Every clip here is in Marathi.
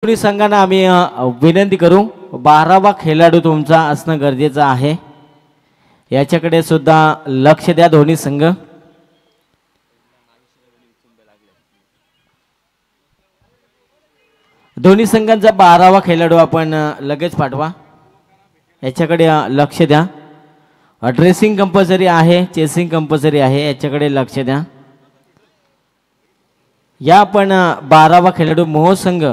दोन्ही संघांना आम्ही विनंती करू 12वा खेळाडू तुमचा असणं गरजेचं आहे। याच्याकडे सुद्धा लक्ष द्या दोन्ही संघ। दोन्ही संघांचा 12वा खेळाडू आपण लगेच पाठवा। याच्याकडे लक्ष द्या। ड्रेसिंग कंपल्सरी आहे, चेसिंग कंपल्सरी आहे, याच्याकडे लक्ष द्या। या आपण 12वा खेळाडू मोह संघ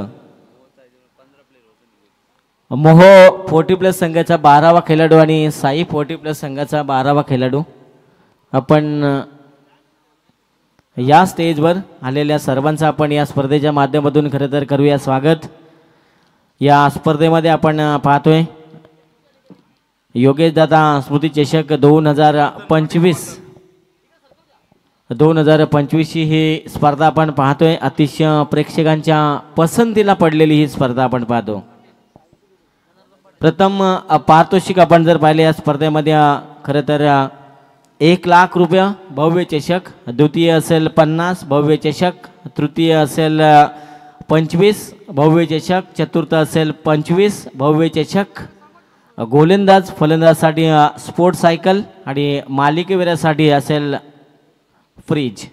मोह 40+ संघाचा 12वा खेळाडू आणि साई 40+ संघाचा 12वा खेळाडू आपण या स्टेजवर आलेल्या सर्वांचं आपण या स्पर्धेच्या माध्यमातून खरं तर करूया स्वागत। या स्पर्धेमध्ये आपण पाहतोय योगेश दादा स्मृती चषक 2025 ही स्पर्धा आपण पाहतोय। अतिशय प्रेक्षकांच्या पसंतीला पडलेली ही स्पर्धा आपण पाहतो। प्रथम पारितोषिक आपण जर पाहिले या स्पर्धेमध्ये खरं तर 1 लाख रुपये भव्य चषक, द्वितीय असेल 50 भव्य चषक, तृतीय असेल 25 भव्य चषक, चतुर्थ असेल 25 भव्य चषक, गोलंदाज फलंदाजासाठी स्पोर्ट्स सायकल आणि मालिकेवीरासाठी असेल फ्रीज।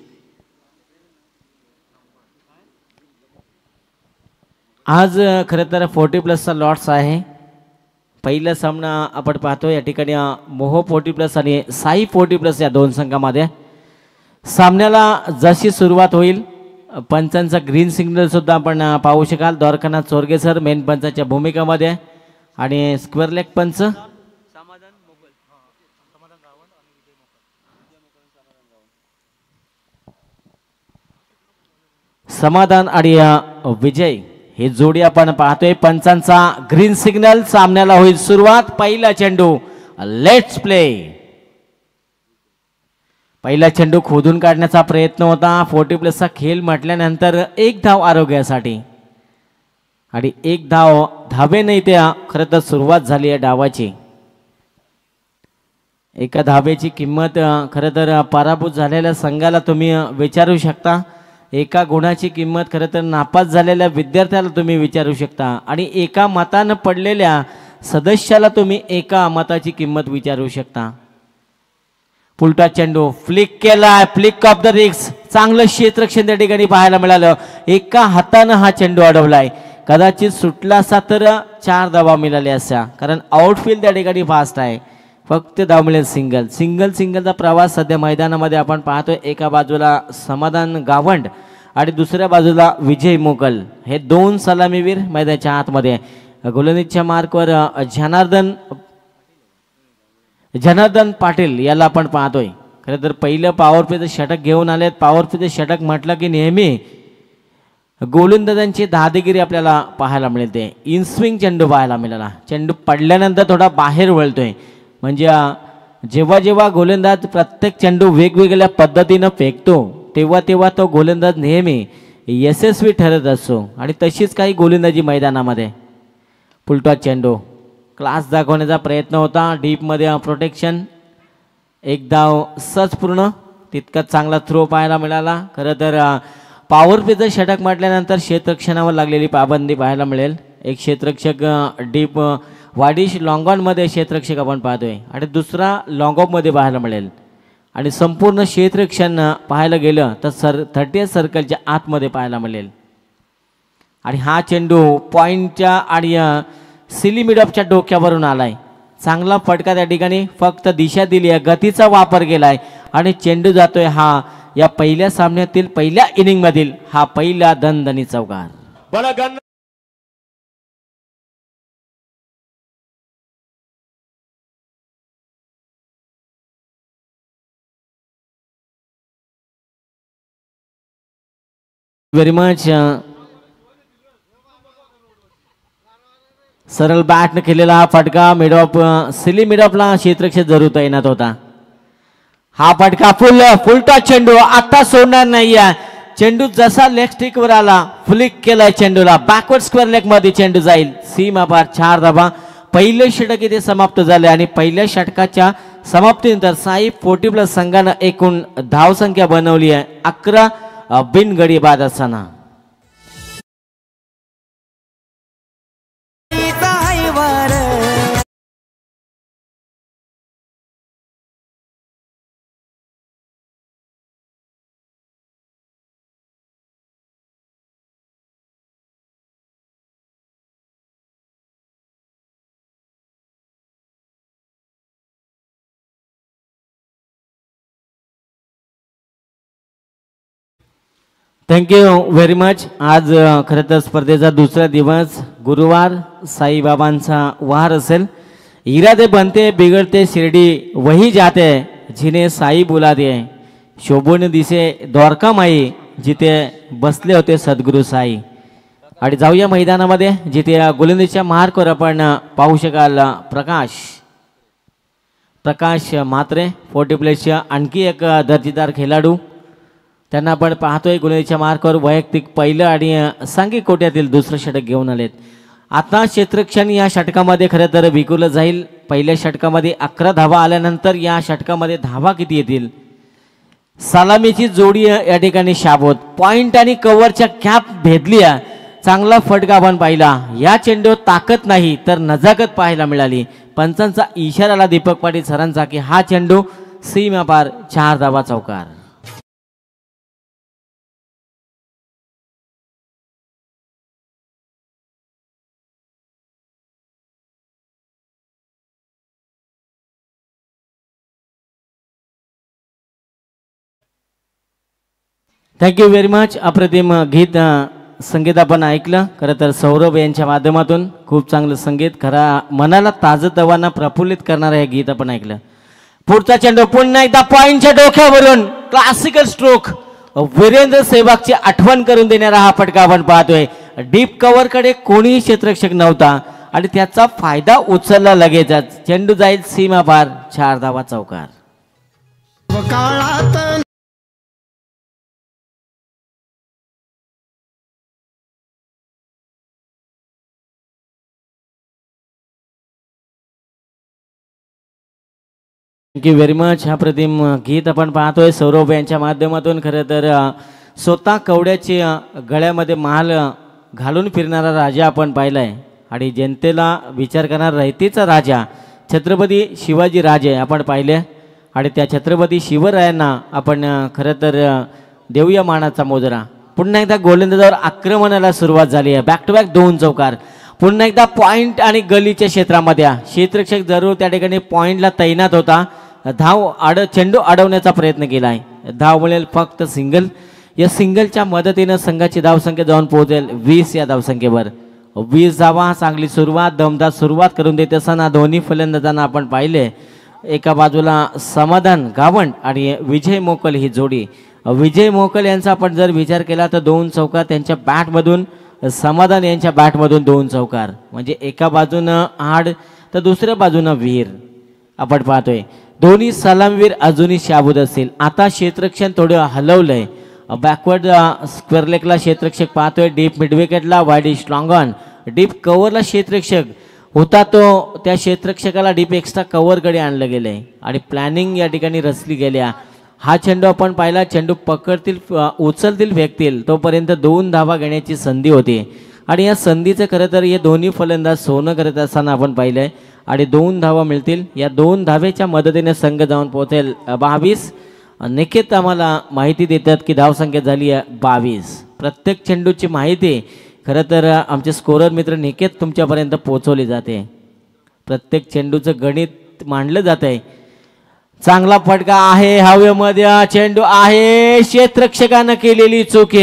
आज खरं तर 40+ चा लॉट्स आहे। पहिला सामना आपण पाहतो या ठिकाणी मोह 40+ आणि साई 40+ या दोन संघामध्ये सामन्याला जशी सुरुवात होईल पंचांचा ग्रीन सिग्नल सुद्धा आपण पाहू शकाल। द्वारकानाथ चोरगे सर मेन पंचाच्या भूमिकामध्ये आणि स्क्वेअर लेग पंच समाधान आणि विजय ही जोडी आपण पाहतोय। पंचांचा ग्रीन सिग्नल, सामन्याला होईल सुरुवात। पहिला चेंडू लेट्स प्ले। पहिला चेंडू खोदून काढण्याचा प्रयत्न होता। 40+ चा खेळ म्हटल्यानंतर 1 धाव आरोग्यासाठी आणि 1 धाव धावेने त्या खरं तर सुरुवात झाली आहे डावाची। एका धावेची किंमत खरं तर पराभूत झालेल्या संघाला तुम्ही विचारू शकता, एका गुणाची किंमत खरं तर नापास झालेल्या विद्यार्थ्याला तुम्ही विचारू शकता आणि एका मतानं पडलेल्या सदस्याला तुम्ही एका मताची किंमत विचारू शकता। पुलटा चेंडू फ्लिक केलाय, फ्लिक ऑफ द रिक्स, चांगलं क्षेत्ररक्षण त्या ठिकाणी पाहायला मिळालं। एका हातानं हा चेंडू अडवलाय, कदाचित सुटला असता तर 4 धावा मिळाल्या असत्या, कारण आउटफील्ड त्या ठिकाणी फास्ट आहे। फक्त धाव मिळेल सिंगलचा प्रवास सध्या मैदानामध्ये आपण पाहतोय। एका बाजूला समाधान गावंड आणि दुसऱ्या बाजूला विजय मोगल हे 2 सलामीवीर मैदानाच्या आतमध्ये। गोलंदाजीच्या मार्कवर जनार्दन पाटील याला आपण पाहतोय। खरं तर पहिलं पॉवर प्लेचं षटक घेऊन आलेत। पॉवर प्लेचं षटक म्हटलं की नेहमी गोलंदाजांची दादागिरी आपल्याला पाहायला मिळते। इनस्विंग चेंडू पाहायला मिळाला, चेंडू पडल्यानंतर थोडा बाहेर वळतोय, म्हणजे जेव्हा जेव्हा गोलंदाज प्रत्येक चेंडू वेगवेगळ्या पद्धतीनं फेकतो तेव्हा तो गोलंदाज नेहमी यशस्वी ठरत असतो आणि तशीच काही गोलंदाजी मैदानामध्ये। पुलटा चेंडू क्लास दाखवण्याचा प्रयत्न होता, डीपमध्ये प्रोटेक्शन, 1 धाव सहज पूर्ण, तितकाच चांगला थ्रो पाहायला मिळाला। खरं तर पॉवर प्लेचं षटक म्हटल्यानंतर क्षेत्ररक्षणावर लागलेली पाबंदी पाहायला मिळेल। एक क्षेत्ररक्षक डीप वाडिश लॉंगॉनमध्ये क्षेत्ररक्षक आपण पाहतोय आणि दुसरा लॉंग ऑफमध्ये पाहायला मिळेल आणि संपूर्ण क्षेत्ररक्षण पाहायला गेलं तर 30 सर्कलच्या आतमध्ये पाहायला मिळेल। आणि हा चेंडू पॉइंटच्या आणि सिली मिडऑफच्या डोक्यावरून आलाय, चांगला फटका त्या ठिकाणी, फक्त दिशा दिली आहे, गतीचा वापर केलाय आणि चेंडू जातोय हा या पहिल्या सामन्यातील पहिल्या इनिंगमधील हा पहिला दणदणी चौकार। Very much. सरळ बॅटने केलेला हा फटका मिडऑफ सिली मिडऑफला क्षेत्ररक्षक जरूर तैनात होता। हा फटका फुलटा चेंडू आता सोडणार नाहीये। चेंडू जसा लेग स्टिकवर आला फ्लिक केलाय चेंडूला, बॅकवर्ड स्क्वेअर लेग मध्ये चेंडू जाईल, सीमा पार 4 धावा। पहिले षटक इथे समाप्त झाले आणि पहिल्या षटकाच्या समाप्तीनंतर साई 40+ संघानं एकूण धावसंख्या बनवली आहे 11 बिनगडी बाद असताना। Thank you very much. आज खरं तर स्पर्धेचा दुसरा दिवस गुरुवार साईबाबांचा वार असेल. इरादे बनते बिगडते शिर्डी वही जाते जिने साई बुलाते. शोभून दिसे द्वारका माई जिथे बसले होते सद्गुरू साई. आणि जाऊया मैदानामध्ये जिथे गोलंदाजीच्या मार्कवर आपण पाहू शकाल प्रकाश म्हात्रे 40 प्लेसच्या आणखी एक दर्जेदार खेळाडू. त्यांना आपण पाहतोय गोलंदाजीच्या मार्कवर वैयक्तिक पहिलं आणि सांघिक कोट्यातील दुसरं षटक घेऊन आलेत. आता क्षेत्ररक्षण या षटकामध्ये खरं तर विकवलं जाईल. पहिल्या षटकामध्ये 11 धावा आल्यानंतर या षटकामध्ये धावा किती येतील. सलामीची जोडी या ठिकाणी शाबोत पॉइंट आणि कव्हरच्या कॅप भेदली. चांगला फटका आपण पाहिला. या चेंडूवर ताकद नाही तर नजाकत पाहायला मिळाली. पंचांचा इशाराला दीपक पाटील सरांचा की हा चेंडू सीमा पार 4 धावा चौकार. Thank you very much. अप्रतिम गीत संगीत आपण ऐकलं. खरं तर सौरभ यांच्या माध्यमातून खूप चांगलं संगीत खरा मनाला ताजतवाना प्रफुल्लित करणारं हे गीत आपण ऐकलं. पुढचा चेंडू पुन्हा एकदा पॉइंटच्या डोक्यावरून क्लासिकल स्ट्रोक वीरेंद्र सेहवागची आठवण करून देणारा हा फटका आपण पाहतोय. डीप कव्हरकडे कोणीही क्षेत्ररक्षक नव्हता आणि त्याचा फायदा उचलला लगेचच. चेंडू जाईल सीमा पार 4 धावा चौकार. Thank you very much. हा प्रतिम गीत आपण पाहतोय सौरभ यांच्या माध्यमातून. खरं तर स्वतः कवड्याची गळ्यामध्ये महाल घालून फिरणारा राजा आपण पाहिलाय आणि जनतेला विचार करणारा रयतेचा राजा छत्रपती शिवाजी राजे आपण पाहिले. आणि त्या छत्रपती शिवरायांना आपण खरं तर देऊया मानाचा मोजरा. पुन्हा एकदा गोलंदाजावर आक्रमणाला सुरुवात झाली आहे. बॅक टू बॅक 2 चौकार. पुन्हा एकदा पॉइंट आणि गलीच्या क्षेत्रामध्ये क्षेत्ररक्षक जरूर त्या ठिकाणी पॉइंटला तैनात होता. चेंडू अडवण्याचा प्रयत्न केला आहे. धाव मिळेल फक्त सिंगल. या सिंगलच्या मदतीनं संघाची धावसंख्या जाऊन पोहोचेल 20 या धावसंख्येवर. 20 धावा. चांगली सुरुवात दमदार सुरुवात करून देत असताना दोन्ही फलंदाजांना आपण पाहिले. एका बाजूला समाधान गावंड आणि विजय मोकल ही जोडी. विजय मोकल यांचा आपण जर विचार केला तर 2 चौकार त्यांच्या बॅटमधून. समाधान यांच्या बॅटमधून 2 चौकार. म्हणजे एका बाजूनं आड तर दुसऱ्या बाजूनं वीर आपण पाहतोय. दोन्ही सलामवीर अजूनही शाबूत असतील. आता क्षेत्ररक्षण थोडं हलवलंय. बॅकवर्ड स्क्वेअर लेगला क्षेत्ररक्षक पाहतोय. डीप मिड विकेटला वाईड स्ट्रॉंग ऑन. डीप कव्हरला क्षेत्ररक्षक होता तो त्या क्षेत्ररक्षकाला डीप एक्स्ट्रा कव्हरकडे आणलं गेलंय आणि प्लॅनिंग या ठिकाणी रचली गेल्या. हा चेंडू आपण पाहिला. चेंडू पकडतील उचलतील फेकतील तोपर्यंत 2 धावा घेण्याची संधी होती आणि या संधीचं खरं तर हे दोन्ही फलंदाज सोनं करत असताना आपण पाहिलंय. आणि 2 धावा मिळतील. या 2 धावेच्या मदतीने संघ जाऊन पोहोचेल 22. निकेत आम्हाला माहिती देतात की धावसंख्या झाली आहे 22. प्रत्येक चेंडूची माहिती खरं तर आमचे स्कोरर मित्र निकेत तुमच्यापर्यंत पोहोचवली जाते. प्रत्येक चेंडूचं गणित मांडलं जात आहे. चांगला फटका आहे हवेमध्ये. चेंडू आहे क्षेत्ररक्षकानं केलेली चूक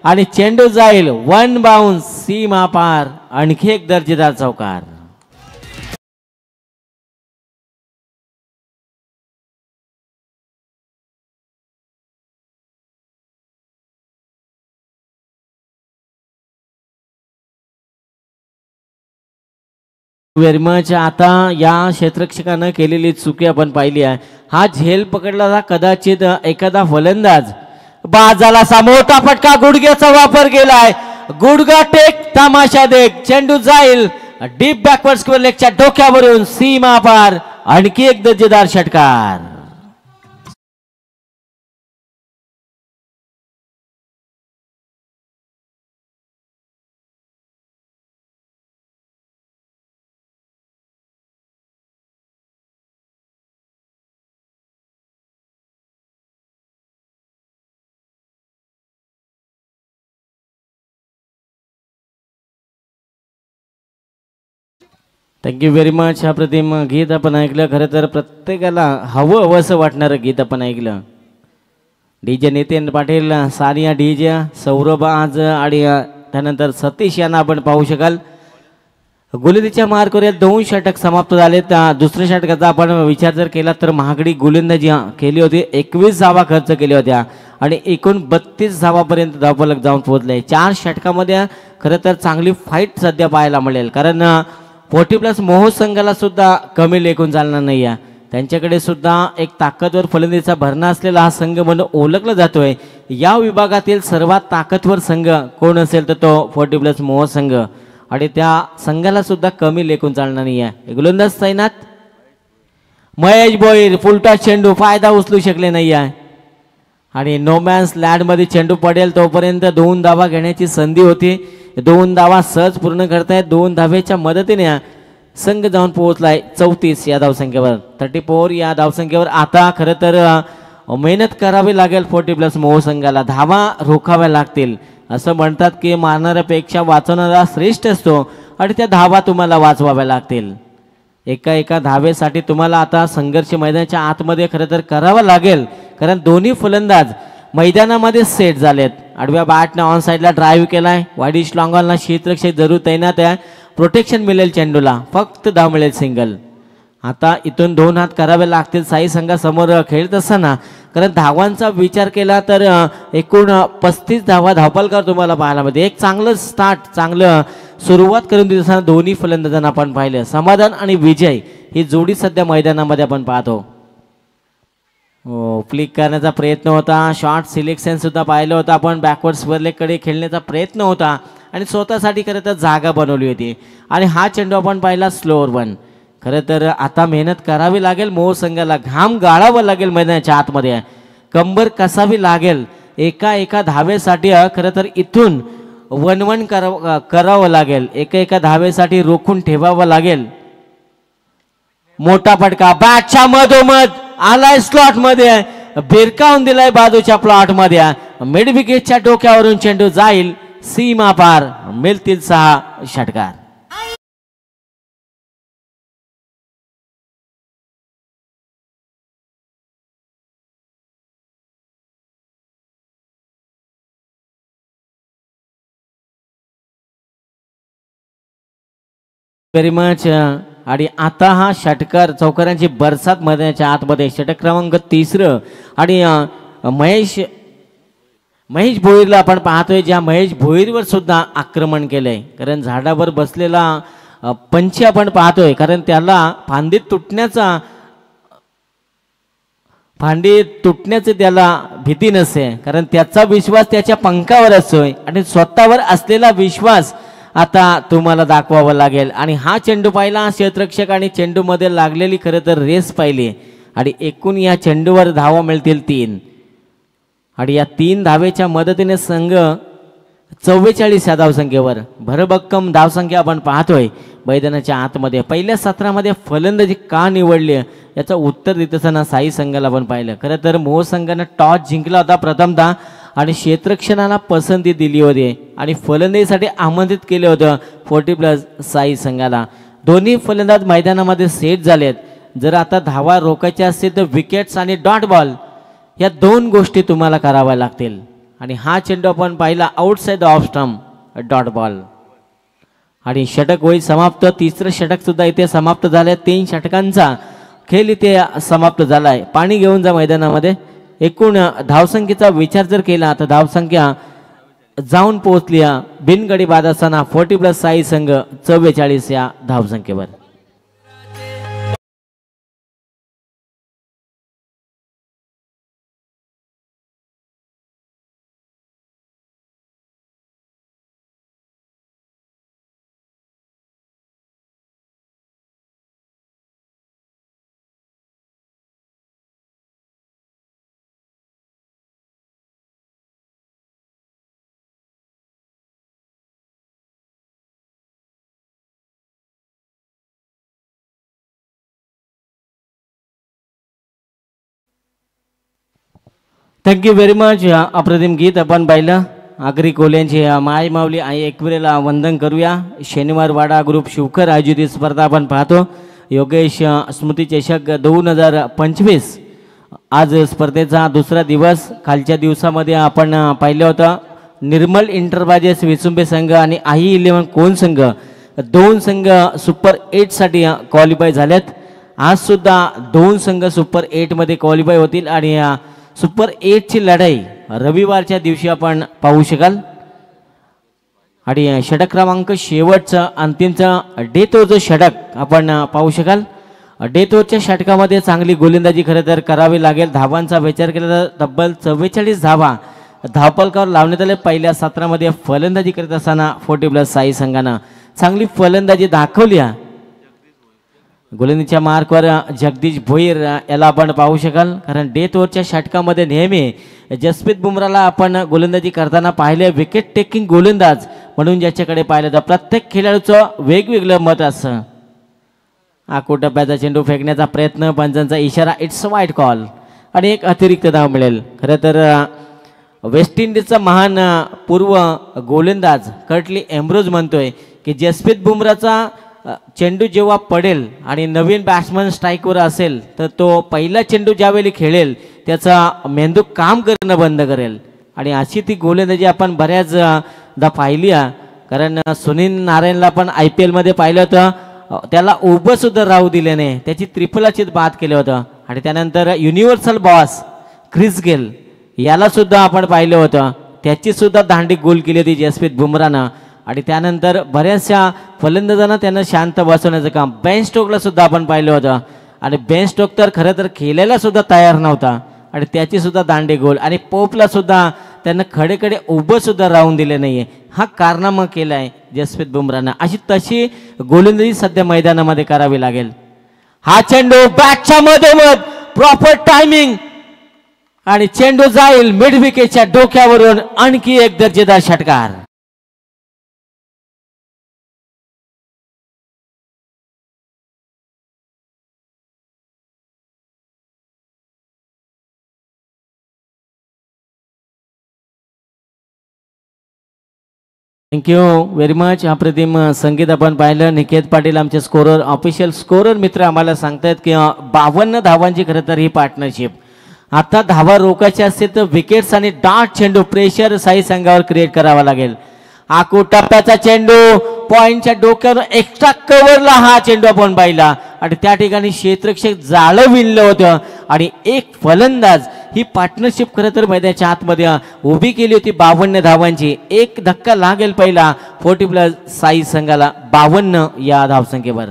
आणि चेंडू जाईल 1 बाउन्स सीमा पार. आणखी एक दर्जेदार चौकार. Very much. आता या क्षेत्ररक्षकानं केलेली चुकी आपण पाहिली आहे. हा झेल पकडला कदाचित एखादा फलंदाज बाजाला मोठा फटका गुडघ्याचा वापर केलाय. गुडघा टेक तमाशा देख. चेंडू जाईल डीप बॅकवर्ड स्क्वेअर लेगच्या डोक्यावरून सीमा पार. आणखी एक दर्जेदार षटकार. Thank you very much. हा प्रतिम गीत आपण ऐकलं. खरं तर प्रत्येकाला हवं असं वाटणारं गीत आपण ऐकलं. डीजे नितीन पाटील, सानिया डीजे, सौरभ आज आणि त्यानंतर सतीश यांना आपण पाहू शकाल. गोलंदाजीच्या मार्कवर 2 षटक समाप्त झालेत. दुसऱ्या षटकाचा आपण विचार जर केला तर महागडी गोलंदाजी केली होती. 21 धावा खर्च केल्या होत्या आणि एकूण 32 धावापर्यंत धावफलक जाऊन पोहोचले. 4 षटकामध्ये खरं तर चांगली फाईट सध्या पाहायला मिळेल, कारण 40+ मोहो संघाला सुद्धा कमी लेखून चालणार नाही आहे. त्यांच्याकडे सुद्धा एक ताकदवर फलंदाजीचा भरणा असलेला हा संघ म्हणून ओळखला जातोय. या विभागातील सर्वात ताकदवर संघ कोण असेल तर तो 40+ मोहो संघ, आणि त्या संघाला सुद्धा कमी लेखून चालणार नाही आहे. गोलंदाज तैनात महेश भोईर, फुलटॉस चेंडू, फायदा उचलू शकले नाही आहे आणि नोमॅन्स लँडमध्ये चेंडू पडेल तोपर्यंत 2 धावा घेण्याची संधी होती. 2 धावा सहज पूर्ण करतायत. 2 धावेच्या मदतीने संघ जाऊन पोहोचलाय 34 या धावसंख्येवर. 34 या धावसंख्येवर आता खरं तर मेहनत करावी लागेल 40+ मोहो संघाला. धावा रोखाव्या लागतील. असं म्हणतात की मारणाऱ्यापेक्षा वाचवणारा श्रेष्ठ असतो आणि त्या धावा तुम्हाला वाचवाव्या लागतील. एका धावेसाठी तुम्हाला आता संघर्ष मैदानाच्या आतमध्ये खरं तर करावा लागेल, कारण दोन्ही फलंदाज मैदानामध्ये सेट झालेत. आडव्या बॅटने ऑन साईडला ड्राईव्ह केलाय. वाईडिश लॉंगॉनला क्षेत्ररक्षक जरूर तैनात आहे. प्रोटेक्शन मिळेल चेंडूला, फक्त धाव मिळेल सिंगल. आता इथून 2 हात करावे लागतील साई संघासमोर खेळत असताना, कारण धावांचा विचार केला तर एकूण 35 धावा धावफलकावर तुम्हाला पाहायला मिळते. एक चांगलं स्टार्ट, चांगलं सुरुवात करून देत असताना दोन्ही फलंदाजांना आपण पाहिलं. समाधान आणि विजय ही जोडी सध्या मैदानामध्ये आपण पाहतो. हो, फ्लिक करण्याचा प्रयत्न होता, शॉर्ट सिलेक्शन सुद्धा पाहिलं होतं आपण. बॅकवर्ड स्वर्लेकडे खेळण्याचा प्रयत्न होता आणि स्वतःसाठी खरं तर जागा बनवली होती. आणि हा चेंडू आपण पाहिला स्लोअर वन. खरं तर आता मेहनत करावी लागेल मोहो संघाला. घाम गाळावं लागेल मैदानाच्या आतमध्ये, कंबर कसावी लागेल एका धावेसाठी. खरं तर इथून 1-1 करावं लागेल. एका धावेसाठी रोखून ठेवावं लागेल. मोठा फटका बॅटच्या मधोमध आलाय, स्लॉट मध्ये भिरकावून दिलाय बाजूच्या प्लॉट मध्ये. मिड विकेटच्या डोक्यावरून चेंडू जाईल सीमा पार. मिळतील 6 षटकार. Very much. आणि आता हा षटकार चौकारांची बरसात मैदानाच्या आतमध्ये. षटक क्रमांक 3 आणि महेश भोईरला आपण पाहतोय, ज्या महेश भोईरवर सुद्धा आक्रमण केलंय. कारण झाडावर बसलेला पंची आपण पाहतोय, कारण त्याला फांदी तुटण्याचे त्याला भीती नसते, कारण त्याचा विश्वास त्याच्या पंखावर असतोय आणि स्वतःवर असलेला विश्वास आता तुम्हाला दाखवावं लागेल. आणि हा चेंडू पाहिला क्षेत्ररक्षक आणि चेंडू मध्ये लागलेली खरं तर रेस पाहिली आणि एकूण या चेंडूवर धावा मिळतील 3. आणि या 3 धावेच्या मदतीने संघ 44 या धावसंख्येवर. भरभक्कम धावसंख्या आपण पाहतोय मैदानाच्या आतमध्ये. पहिल्या सत्रामध्ये फलंदाजी का निवडली याचं उत्तर देत असताना साई संघाला आपण पाहिलं. खरं तर मोहो संघानं टॉस जिंकला होता प्रथमतः आणि क्षेत्ररक्षणाला पसंती दिली होती आणि फलंदाजीसाठी आमंत्रित केले होतं 40+ साई संघाला. दोन्ही फलंदाज मैदानामध्ये सेट झालेत. जर आता धावा रोखायच्या असतील तर विकेट्स आणि डॉट बॉल या 2 गोष्टी तुम्हाला कराव्या लागतील. आणि हा चेंडू आपण पाहिला outside off stump, dot ball. आणि षटक होईल समाप्त. 3रं षटक सुद्धा इथे समाप्त झालंय. 3 षटकांचा खेळ इथे समाप्त झालाय. पाणी घेऊन जा मैदानामध्ये. एकूण धावसंख्येचा विचार जर केला तर धावसंख्या जाऊन पोहोचली बिनगडी बाद असताना 40+ साई संघ 44 या धावसंख्येवर. Thank you very much. अप्रतिम गीत आपण पाहिलं. आगरी कोल्यांची माय माऊली आई एकविरेला वंदन करूया. शनिवार वाडा ग्रुप शिवकर आयोजित स्पर्धा आपण पाहतो. योगेश स्मृती चषक 2025 आज स्पर्धेचा दुसरा दिवस. कालच्या दिवसामध्ये आपण पाहिलं होतं निर्मल इंटरप्राइजेस विसुंबे संघ आणि आई 11 कोण संघ, दोन संघ सुपर 8 साठी क्वालिफाय झालेत. आज सुद्धा दोन संघ सुपर 8 मध्ये क्वालिफाय होतील आणि सुपर 8 ची लढाई रविवारच्या दिवशी आपण पाहू शकाल. आणि षटक क्रमांक शेवटचा अंतिमचा डेथ ओव्हरचं षटक आपण पाहू शकाल. डेथ ओव्हरच्या षटकामध्ये चांगली गोलंदाजी खरं तर करावी लागेल. धावांचा विचार केला तर तब्बल 44 धावा धावपलकावर लावण्यात आले. पहिल्या सत्रामध्ये फलंदाजी करत असताना 40+ साई संघानं चांगली फलंदाजी दाखवली. गोलंदाजीच्या मार्कवर जगदीश भोईर याला आपण पाहू शकाल. कारण डेथ ओव्हरच्या षटकामध्ये नेहमी जसप्रीत बुमराला आपण गोलंदाजी करताना पाहिले विकेट टेकिंग गोलंदाज म्हणून ज्याच्याकडे पाहिलं तर प्रत्येक खेळाडूचं वेगवेगळं मत असं. टप्प्याचा चेंडू फेकण्याचा प्रयत्न, पंचांचा इशारा, इट्स वाईट कॉल आणि एक अतिरिक्त धाव मिळेल. खरं तर वेस्ट इंडिजचा महान पूर्व गोलंदाज कर्टली एम्ब्रोज म्हणतोय की जसप्रीत बुमराचा चेंडू जेव्हा पडेल आणि नवीन बॅट्समन स्ट्राईकवर असेल तर तो पहिला चेंडू ज्यावेळी खेळेल त्याचा मेंदू काम करणं बंद करेल. आणि अशी ती गोलंदाजी आपण बऱ्याचदा पाहिली. कारण सुनील नारायणला पण IPL मध्ये पाहिलं होतं, त्याला उभं सुद्धा राहू दिले नाही, त्याची त्रिफलाचीत बाद केलं होतं. आणि त्यानंतर युनिव्हर्सल बॉस क्रिस गेल याला सुद्धा आपण पाहिलं होतं, त्याची सुद्धा दांडी गोल केली होती जसप्रीत बुमरानं. आणि त्यानंतर बऱ्याचशा फलंदाजांना त्यानं शांत बसवण्याचं काम बेन स्टोकला सुद्धा आपण पाहिलं होतं. आणि बेन स्टोक तर खरं तर खेळायला सुद्धा तयार नव्हता आणि त्याची सुद्धा दांडे गोल. आणि पोपला सुद्धा त्यांना खडेकडे उभं सुद्धा राहून दिले नाहीये. हा कारनामा केलाय जसप्रीत बुमरानं. अशी तशी गोलंदाजी सध्या मैदानामध्ये करावी लागेल. हा चेंडू बॅटच्या मधोमध प्रॉपर टायमिंग आणि चेंडू जाईल मिड विकेटच्या डोक्यावरून. आणखी एक दर्जेदार षटकार. Thank you very much. अप्रतिम संगीत आपण पाहिलं. निकेत पाटील आमचे स्कोरर, ऑफिशियल स्कोरर मित्र आम्हाला सांगतायत की 52 धावांची खरं तर ही पार्टनरशिप. आता धावा रोखायची असतील तर विकेट्स आणि डार्ट चेंडू प्रेशर साई संघावर क्रिएट करावा लागेल. टप्प्याचा चेंडू पॉइंटच्या डोक्यावर एक्स्ट्रा कव्हरला हा चेंडू आपण पाहिला आणि त्या ठिकाणी क्षेत्ररक्षक जाळं विणलं होतं आणि एक फलंदाज ही पार्टनरशिप खरं तर मैदानाच्या आतमध्ये उभी केली होती 52 धावांची. एक धक्का लागेल पहिला 40+ साई संघाला 52 या धावसंख्येवर.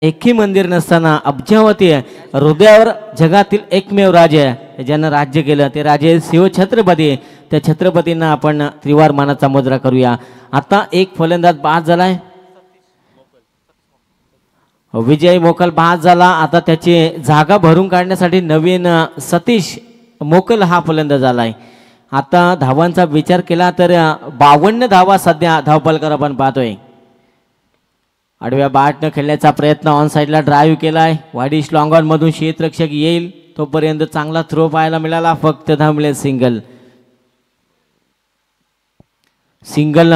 एकही मंदिर नसताना अब्जावती हृदयावर जगातील एकमेव राजे ज्यानं राज्य केलं ते राजे शिव छत्रपती. त्या छत्रपतींना आपण त्रिवार मानाचा मुजरा करूया. आता एक फलंदाज बाद झालाय, विजय मोकल बाद झाला. आता त्याची जागा भरून काढण्यासाठी नवीन सतीश मोकल हा फलंदाज आलाय. आता धावांचा विचार केला तर 52 धावा सध्या धावपलकर आपण पाहतोय. आडव्या बॅटनं खेळण्याचा प्रयत्न, ऑन साईडला ड्राईव्ह केलाय. वाडी स्लॉंगॉन मधून क्षेत्ररक्षक येईल तोपर्यंत चांगला थ्रो पाहायला मिळाला. फक्त धाव मिळेल सिंगल. सिंगल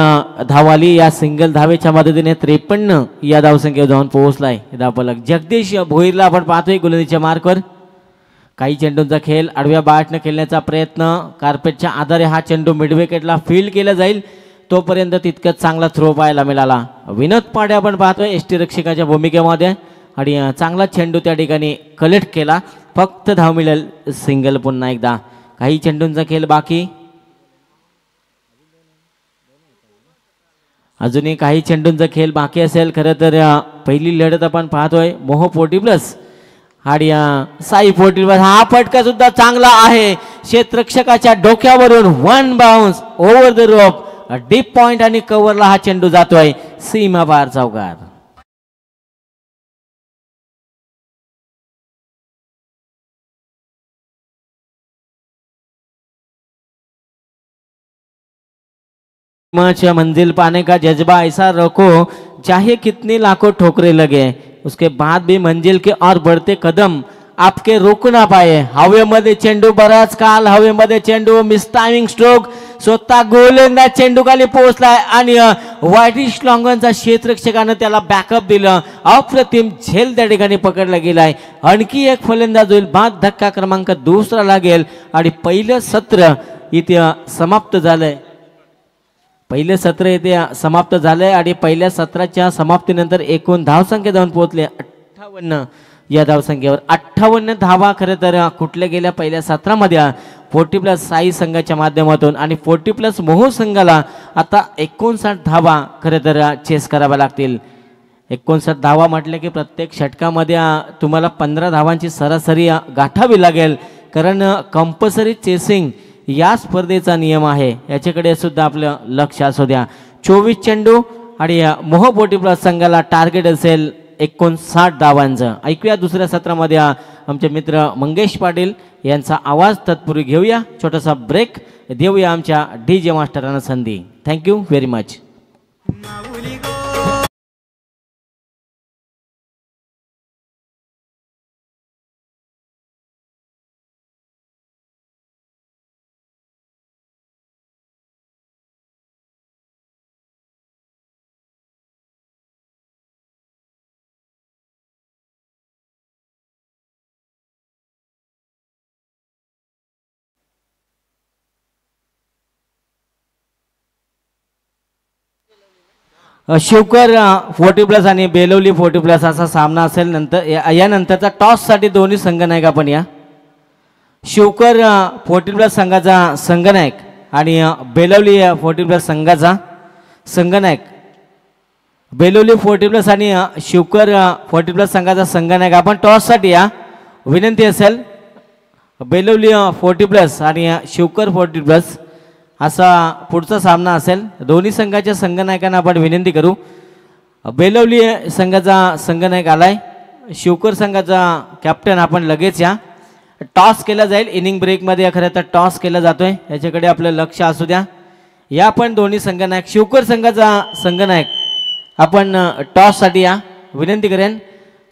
धावाली. या सिंगल धावेच्या मदतीने 53 या धावसंख्येवर जाऊन पोहोचलाय धावपलक. जगदीश भोईरला आपण पाहतोय गोलंदाजीच्या मार्कवर. काही चेंडूंचा खेळ, आडव्या बॅटनं खेळण्याचा प्रयत्न, कार्पेटच्या आधारे हा चेंडू मिड विकेटला फील्ड केला जाईल तोपर्यंत तितकंच चांगला थ्रो पाहायला मिळाला. विनोद पाडे आपण पाहतोय एसटी रक्षकाच्या भूमिकेमध्ये आणि चांगला चेंडू त्या ठिकाणी कलेक्ट केला. फक्त धाव मिळेल सिंगल. पुन्हा एकदा काही चेंडूंचा खेळ बाकी, अजूनही काही चेंडूंचा खेळ बाकी असेल. खरं तर पहिली लढत आपण पाहतोय मोह 40+ आणि साई 40+. हा फटका सुद्धा चांगला आहे क्षेत्ररक्षकाच्या डोक्यावरून. 1 bounce over the rope, deep point आणि कव्हरला हा चेंडू जातोय सीमा पार चौकार. मंजिल पाने का जज्बा ऐसा रखो चाहे कितनी लाखों ठोकरे लगे, उसके बाद भी मंजिल के और बढ़ते कदम आपके रोकू ना पाए. हवेमध्ये चेंडू, बराच काल हवेमध्ये चेंडू, मिस टायमिंग स्ट्रोक, स्वतः गोलंदाज चेंडू खाली पोहोचलाय आणि वाईटिश लॉंगनचा क्षेत्ररक्षकानं त्याला बॅकअप दिलं. अप्रतिम झेल त्या ठिकाणी पकडला गेलाय. आणखी एक फलंदाज होईल, बाद धक्का क्रमांक दुसरा लागेल आणि पहिलं सत्र इथे समाप्त झालंय. पहिले सत्र इथे समाप्त झालंय आणि पहिल्या सत्राच्या समाप्तीनंतर एकूण धावसंख्या जाऊन पोहोचले 58. या धावसंख्येवर 58 धावा खरं तर कुठल्या गेल्या पहिल्या सत्रामध्ये 40+ साई संघाच्या माध्यमातून आणि 40+ मोहो संघाला आता 59 धावा खरं तर चेस कराव्या लागतील. 59 धावा म्हटले की प्रत्येक षटकामध्ये तुम्हाला 15 धावांची सरासरी गाठावी लागेल, कारण कंपल्सरी चेसिंग या स्पर्धेचा नियम आहे. याच्याकडे सुद्धा आपलं लक्ष असू द्या. 24 चेंडू आणि मोहो 40+ संघाला टार्गेट असेल 59 धावांचं. ऐकूया दुसऱ्या सत्रामध्ये आमचे मित्र मंगेश पाटील यांचा आवाज. तत्पूर्वी घेऊया छोटासा ब्रेक, देऊया आमच्या DJ मास्टरांना संधी. Thank you very much. शिवकर 40+ आणि बेलवली 40+ असा सामना असेल. नंतर यानंतरचा टॉससाठी दोन्ही संघनायक आपण या. शिवकर 40+ संघाचा संघनायक आणि बेलवली 40+ संघाचा संघनायक. बेलवली 40+ आणि शिवकर 40+ संघाचा संघनायक आपण टॉससाठी या. विनंती असेल बेलवली 40+ आणि शिवकर 40+ असा पुढचा सामना असेल. दोन्ही संघाच्या संघनायकांना आपण विनंती करू. बेलवली संघाचा संघनायक आलाय, शिवकर संघाचा कॅप्टन आपण लगेच या. टॉस केला जाईल इनिंग ब्रेकमध्ये. खरं तर टॉस केला जातोय, याच्याकडे आपलं लक्ष असू द्या. या पण दोन्ही संघनायक. शिवकर संघाचा संघनायक आपण टॉससाठी या. विनंती करेन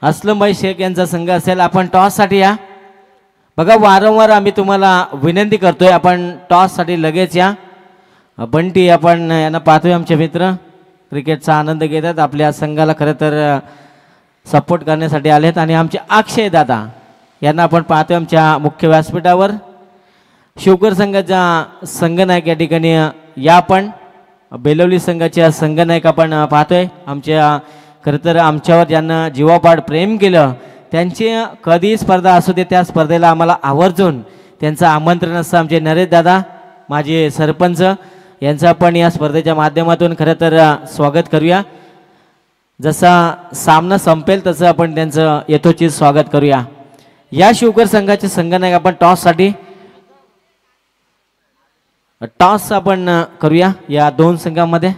असलमभाई शेख यांचा संघ असेल, आपण टॉससाठी या. बघा वारंवार आम्ही तुम्हाला विनंती करतोय, आपण टॉससाठी लगेच या. बंटी आपण यांना पाहतोय, आमचे मित्र क्रिकेटचा आनंद घेतात, आपल्या संघाला खरं तर सपोर्ट करण्यासाठी आलेत. आणि आमचे अक्षय दादा यांना आपण पाहतोय आमच्या मुख्य व्यासपीठावर. शिवकर संघाचा संघनायक या ठिकाणी या. आपण बेलवली संघाच्या संघनायक आपण पाहतोय. आमच्या खरं तर आमच्यावर ज्यांना जीवापाड प्रेम केलं, त्यांची कधी स्पर्धा असू दे त्या स्पर्धेला आम्हाला आवर्जून त्यांचं आमंत्रण असतं. आमचे नरेश दादा माझे सरपंच यांचं आपण या स्पर्धेच्या माध्यमातून खरं तर स्वागत करूया. जसा सामना संपेल तसं आपण त्यांचं यथोचित स्वागत करूया. या शिवकर संघाचे संघनायक आपण टॉससाठी टॉस आपण करूया या दोन संघांमध्ये.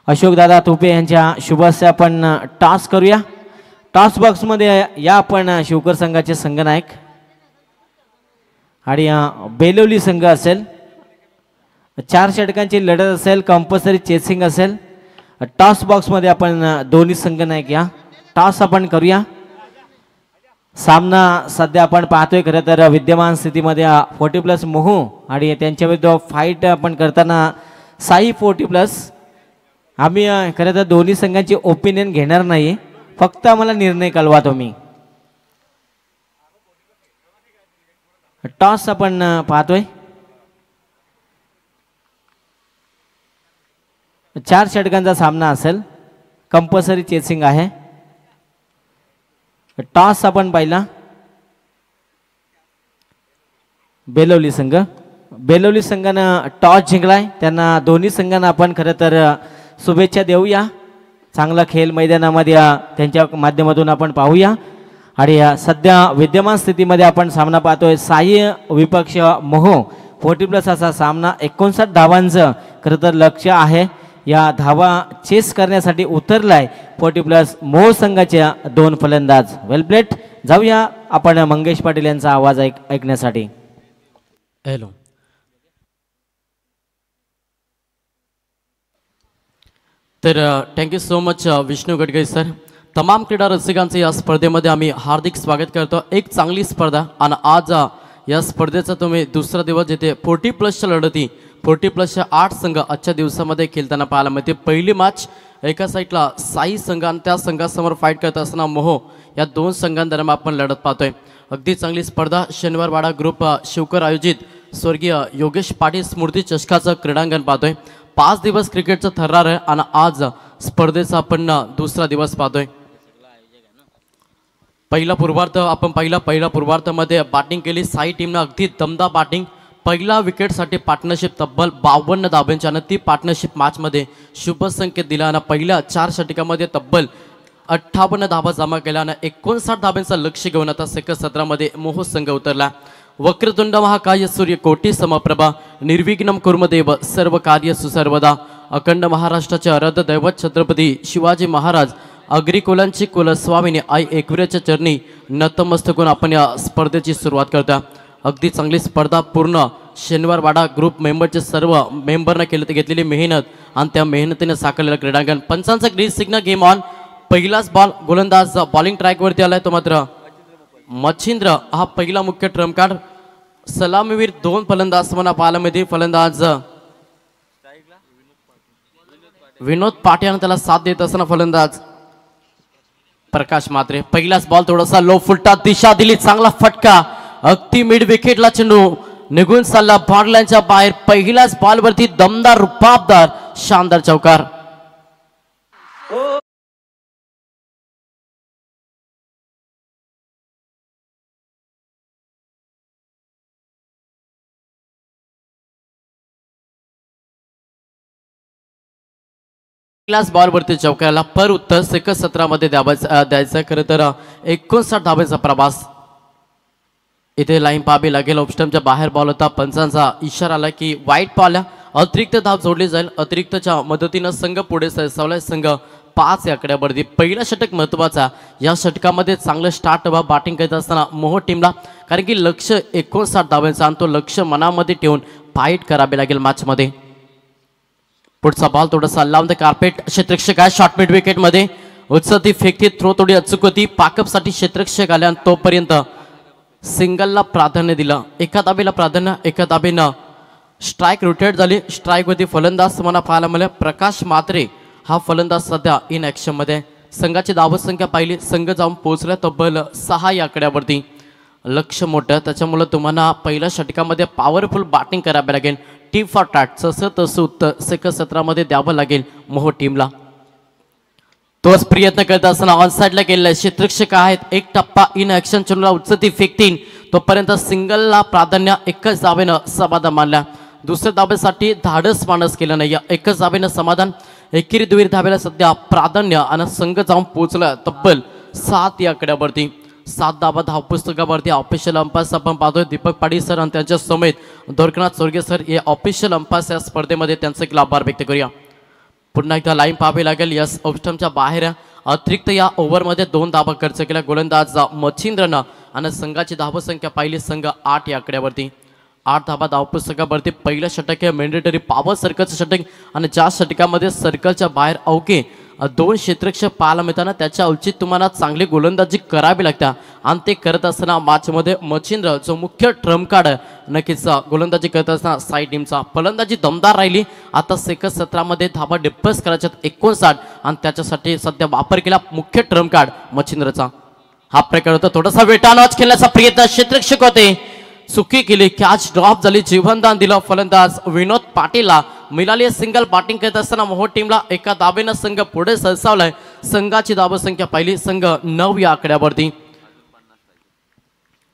अशोक दादा तुपे यांच्या शुभस्य आपण टॉस करूया. टॉस बॉक्समध्ये या आपण शिवकर संघाचे संघनायक आणि बेलवली संघ असेल. 4 षटकांची लढत असेल, कंपल्सरी चेसिंग असेल. टॉस बॉक्समध्ये आपण दोन्ही संघनायक या. टॉस आपण करूया. सामना सध्या आपण पाहतोय खरं तर विद्यमान स्थितीमध्ये 40+ मोहू आणि त्यांच्या विरुद्ध फाईट आपण करताना साई 40+. आम्ही खरं तर दोन्ही संघांची ओपिनियन घेणार नाही, फक्त आम्हाला निर्णय कळवा तुम्ही. टॉस आपण पाहतोय. 4 षटकांचा सामना असेल, कंपल्सरी चेसिंग आहे. टॉस आपण पाहिला. बेलवली संघ, बेलवली संघानं टॉस जिंकलाय. त्यांना दोन्ही संघांना आपण खरं तर शुभेच्छा देऊया. चांगला खेळ मैदानामध्ये त्यांच्या माध्यमातून आपण पाहूया. आणि सध्या विद्यमान स्थितीमध्ये आपण सामना पाहतोय साई विपक्ष मोहो 40+ असा सामना. 59 धावांचं खरं तर लक्ष आहे. या धावा चेस करण्यासाठी उतरलाय 40+ मोहो संघाच्या 2 फलंदाज. वेल प्लेट. जाऊया आपण मंगेश पाटील यांचा आवाज ऐकण्यासाठी. हॅलो. तर thank you so much Vishnu Gadkari sir. तमाम क्रीडा रसिकांचं या स्पर्धेमध्ये आम्ही हार्दिक स्वागत करतो. एक चांगली स्पर्धा आणि आज या स्पर्धेचा तुम्ही दुसरा दिवस जिथे 40+ लढती 40+च्या 8 संघ आजच्या दिवसामध्ये खेळताना पाहायला मिळते. पहिली मॅच एका साईडला साई संघ आणि त्या संघासमोर फाईट करत असताना मोहो या 2 संघांदरम्यान आपण लढत पाहतोय. अगदी चांगली स्पर्धा शनिवारवाडा ग्रुप शिवकर आयोजित स्वर्गीय योगेश पाटील स्मृती चषकाचं क्रीडांगण पाहतोय. 5 दिवस क्रिकेटचं ठरणार आहे आणि आज स्पर्धेचा आपण दुसरा दिवस पाहतोय. पहिला पूर्वार्धामध्ये बॅटिंग केली साई टीमनं अगदी दमदार बॅटिंग. पहिला विकेटसाठी पार्टनरशिप तब्बल 52 धाब्यांची आणि ती पार्टनरशिप मॅचमध्ये शुभ संकेत दिला आणि पहिल्या 4 षटकामध्ये तब्बल 58 धाबा जमा केल्या आणि 59 धाब्यांचं लक्ष घेऊन आता सेकंड सत्रामध्ये मोह संघ उतरला. वक्रतुंड महाकाय सूर्य कोटी समप्रभा निर्विघ्नं कुर्मदेव सर्व कार्य सुसर्वदा. अखंड महाराष्ट्राचे आराध्य दैवत छत्रपती शिवाजी महाराज अग्रिकुलांची कुलस्वामिनी आई एकविरेच्या चरणी नतमस्तकून आपण या स्पर्धेची सुरुवात करता. अगदी चांगली स्पर्धा पूर्ण शनिवारवाडा ग्रुप मेंबरचे सर्व मेंबरनं घेतलेली मेहनत आणि त्या मेहनतीने साकारलेलं क्रीडांगण. पंचांचा ग्रीन सिग्नल गेम ऑन. पहिलाच बॉल गोलंदाज बॉलिंग ट्रॅकवरती आलाय तो मात्र मच्छिंद्र हा पहिला मुख्य ट्रम्प कार्ड. सलामीवीर 2 फलंदाज म्हणा पाहायला मिळते. फलंदाज विनोद पाटील त्याला साथ देत असताना फलंदाज प्रकाश मात्रे. पहिलाच बॉल थोडासा लो फुलटा दिशा दिली चांगला फटका अगदी मिड विकेटला चेंडू निघून चालला बॉर्डलाईनच्या बाहेर. पहिल्याच बॉलवरती दमदार रुबाबदार शानदार चौकार. पहिल्याच बॉलवरती चौकाराला पर उत्तर सेकंड सत्रामध्ये द्यायचं. खरं तर 59 धाब्यांचा प्रवास. इथे लाईन पाहावी लागेल. ऑफस्टमच्या बाहेर बॉल होता. पंचांचा इशारा आला की वाईट बॉल अतिरिक्त धाव जोडली जाईल. अतिरिक्तच्या मदतीनं संघ पुढे सरसावलाय. संघ 5 या आकड्यावरती. पहिला षटक महत्वाचा. या षटकामध्ये चांगलं स्टार्ट व बॅटिंग करत असताना मोहो टीमला कारण की लक्ष 59 धाब्यांचा आणि तो लक्ष मनामध्ये ठेवून फाईट करावे लागेल मॅचमध्ये. पुढचा बॉल थोडासा लावून द कार्पेट. क्षेत्ररक्षक आहे शॉर्ट मिड विकेट मध्ये उचलती फेकती थ्रो थोडी अचूक होती. पाकअपसाठी क्षेत्ररक्षक आल्या आणि तोपर्यंत सिंगलला प्राधान्य दिलं. एका दाबेला प्राधान्य एका दाबेनं स्ट्राईक रोटेट झाली. स्ट्राईक वरती फलंदाज मला पाहायला मिळाला प्रकाश मात्रे हा फलंदाज सध्या इन ऍक्शन मध्ये. संघाची धावसंख्या पाहिली संघ जाऊन पोहोचला तब्बल 6 या आकड्यावरती. लक्ष मोठं त्याच्यामुळे तुम्हाला पहिल्या षटकामध्ये पॉवरफुल बॅटिंग करावी लागेल. टीम फॉर टॅट तसं उत्तर सेकंड सत्रामध्ये द्यावं लागेल मोहो टीमला. तोच प्रयत्न करत असताना ऑन साईडला गेलेला क्षेत्ररक्षक आहेत. एक टप्पा इन ऍक्शन चेंडूला उचलती फेकतीन तोपर्यंत सिंगलला प्राधान्य. एकच धावेनं समाधान मानला. दुसऱ्या धाब्यासाठी धाडस माणस केलं नाही. एकच धावेनं समाधान. एकेरी दुहेरी धाब्याला सध्या प्राधान्य आणि संघ जाऊन पोहोचला तब्बल 7 या आकड्यावरती. 7 धाबा धावपुस्तकावरती ऑफिशियल अंपायर्स आपण पाहतोय दीपक पाटील सर आणि त्यांच्या समेत द्वारकानाथ सोरगे सर हे ऑफिशियल अंपायर्स या स्पर्धेमध्ये त्यांचे आभार व्यक्त करूया. पुन्हा एकदा लाईन पाहावी लागेल. या ऑफस्टमच्या बाहेर अतिरिक्त या ओव्हरमध्ये 2 धाबा खर्च केला गोलंदाज मच्छिंद्रनं आणि संघाची धावसंख्या पाहिली संघ 8 या आकड्यावरती. 8 धाबा धावपुस्तकावरती. पहिलं षटक हे मॅन्डेटरी पॉवर सर्कलचं षटक आणि ज्या षटकामध्ये सर्कलच्या बाहेर अवघे 2 क्षेत्ररक्षक पाहायला मिळताना त्याच्या औचित तुम्हाला चांगली गोलंदाजी करावी लागते आणि ते करत असताना मॅचमध्ये मच्छिंद्र जो मुख्य ट्रम्प कार्ड नक्कीच गोलंदाजी करत असताना साई टीमचा फलंदाजी दमदार राहिली. आता सेकंड सत्रामध्ये धाबा डिप्पस करायच्यात 59 आणि त्याच्यासाठी सध्या वापर केला मुख्य ट्रम्प कार्ड मच्छिंद्रचा. हा प्रकार होता. थोडासा वेटानॉच खेळण्याचा प्रयत्न क्षेत्ररक्षक होते चुकी केली. कॅच ड्रॉप झाली. जीवनदान दिलं फलंदाज विनोद पाटीलला. मिळाली सिंगल बॅटिंग करत असताना मोहो टीमला एका दाबेनं संघ पुढे सरसावलाय. संघाची धावसंख्या पाहिली संघ 9 या आकड्यावरती.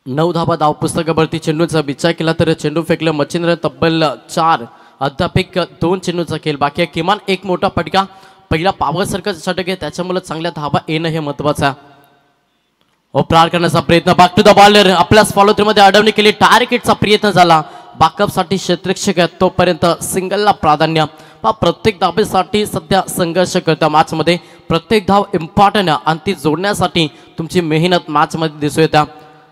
9 धाबा धावपुस्तकावरती. चेंडूचा विचार केला तर चेंडू फेकलं मच्छिंद्र तब्बल 4 अध्यापिक 2 चेंडूचा खेळ बाकी आहे. किमान एक मोठा फटका. पहिला पॉवर सर्कल षटक आहे त्याच्यामुळे चांगल्या धाबा येणं हे महत्वाचं आहे. प्रहार करण्याचा प्रयत्न बॅक टू द बॉलर आपल्याच फॉलो थ्रू मध्ये अडवणी केली. टार्गेटचा प्रयत्न झाला. बॅकअपसाठी क्षेत्ररक्षक आहेत तोपर्यंत सिंगलला प्राधान्य. प्रत्येक धाबेसाठी सध्या संघर्ष करता मॅचमध्ये. प्रत्येक धाव इम्पॉर्टंट आणि ती जोडण्यासाठी तुमची मेहनत मॅचमध्ये दिसून येते.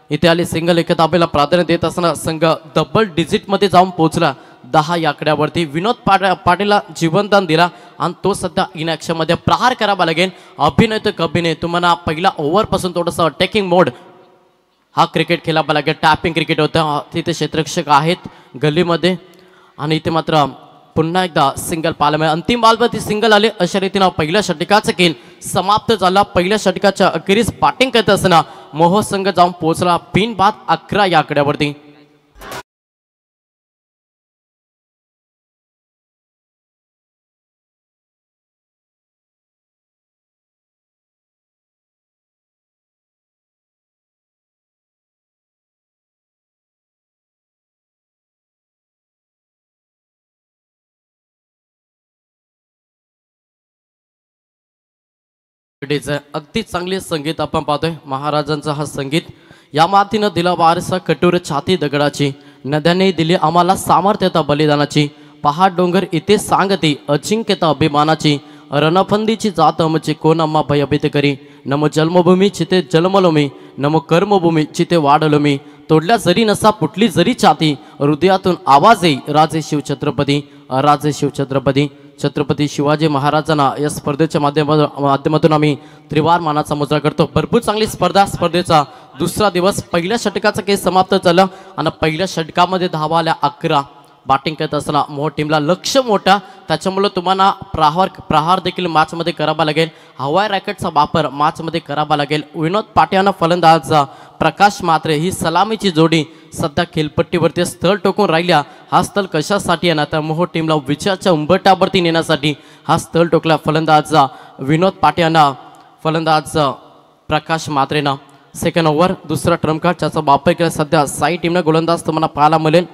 इथे आली सिंगल एका धाब्याला प्राधान्य देत असताना संघ डबल डिजिट मध्ये जाऊन पोहोचला 10 या आकड्यावरती. विनोद पाटीलला जीवनदान दिला आणि तो सध्या इन ॲक्शन मध्ये प्रहार करावा लागेल. अभिनय तर कभिनय. तुम्हाला पहिला ओव्हरपासून थोडंसं अटॅकिंग मोड हा क्रिकेट खेळावा लागेल. टॅपिंग क्रिकेट होतं. तिथे क्षेत्ररक्षक आहेत गल्लीमध्ये आणि इथे मात्र पुन्हा एकदा सिंगल पाहायला मिळालं. अंतिम बॉलवरती सिंगल आले. अशा रीतीनं पहिल्या षटकाचा खेळ समाप्त झाला. पहिल्या षटकाच्या अखेरीस बॅटिंग करत असताना मोह संघ जाऊन पोहोचला बिन बाद 11 या आकड्यावरती. अगदी चांगले संगीत आपण पाहतोय. महाराजांचा हा संगीत या मातीनं दिला वारसा कठोर छाती दगडाची. नद्याने दिली आम्हाला सामर्थ्यता बलिदानाची. पहाड डोंगर इथे सांगती अजिंक्यता अभिमानाची. रणफंदीची जात आमची कोण आम्हा भयभीत करी. नमो जन्मभूमी चिते जन्मलो मी. नमो कर्मभूमी चिते वाढलो मी. तोडल्या जरी नसा फुटली जरी छाती. हृदयातून आवाज येई राजे शिवछत्रपती. राजे शिवछत्रपती. छत्रपती शिवाजी महाराजांना या स्पर्धेच्या माध्यमातून आम्ही त्रिवार मानाचा मुजरा करतो. भरपूर चांगली स्पर्धेचा दुसरा दिवस. पहिल्या षटकाचा केस समाप्त झालं आणि पहिल्या षटकामध्ये धावा आल्या 11. बॅटिंग करत असताना मोह टीमला लक्ष मोठा. त्याच्यामुळे तुम्हाला प्रहार देखील मॅचमध्ये करावा लागेल. हवाई रॅकेटचा वापर मॅचमध्ये करावा लागेल. विनोद पाट्यानं फलंदाज प्रकाश मात्रे ही सलामीची जोडी सध्या खेळपट्टीवरती स्थळ टोकून राहिल्या. हा स्थळ कशासाठी येणार तर मोह टीमला विजयाच्या उंबरठ्यावरती नेण्यासाठी हा स्थळ टोकला फलंदाज विनोद पाट्यानं फलंदाज प्रकाश मात्रेनं. सेकंड ओव्हर दुसरा ट्रम्प कार्ड ज्याचा वापर केला सध्या साई टीमनं गोलंदाज तुम्हाला पाहायला मिळेल.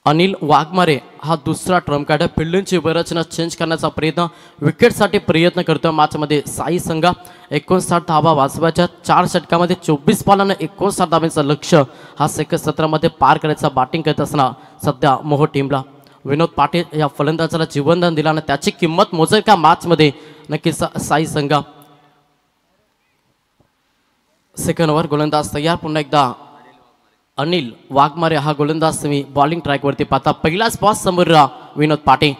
अनिल वाघमारे हा दुसरा ट्रम्प कार्ड. फिल्डिंगची रचना चेंज करण्याचा प्रयत्न विकेटसाठी प्रयत्न करतो. मॅचमध्ये साई संघ 59 धावा वाचवायच्या. 4 षटकामध्ये 24 बॉलांना 59 धावांचं लक्ष हा सेकंड सत्रामध्ये पार करायचा बॅटिंग करत असताना सध्या मोह टीमला. विनोद पाटील या फलंदाजाला जीवनदान दिला आणि त्याची किंमत मोजेल का मॅचमध्ये नक्कीच साई संघ. सेकंड ओव्हर गोलंदाज तयार. पुन्हा एकदा अनिल वाघमारे हा गोलंदाज तुम्ही बॉलिंग ट्रॅकवरती पाहता. पहिलाच बॉस समोर विनोद पाटील.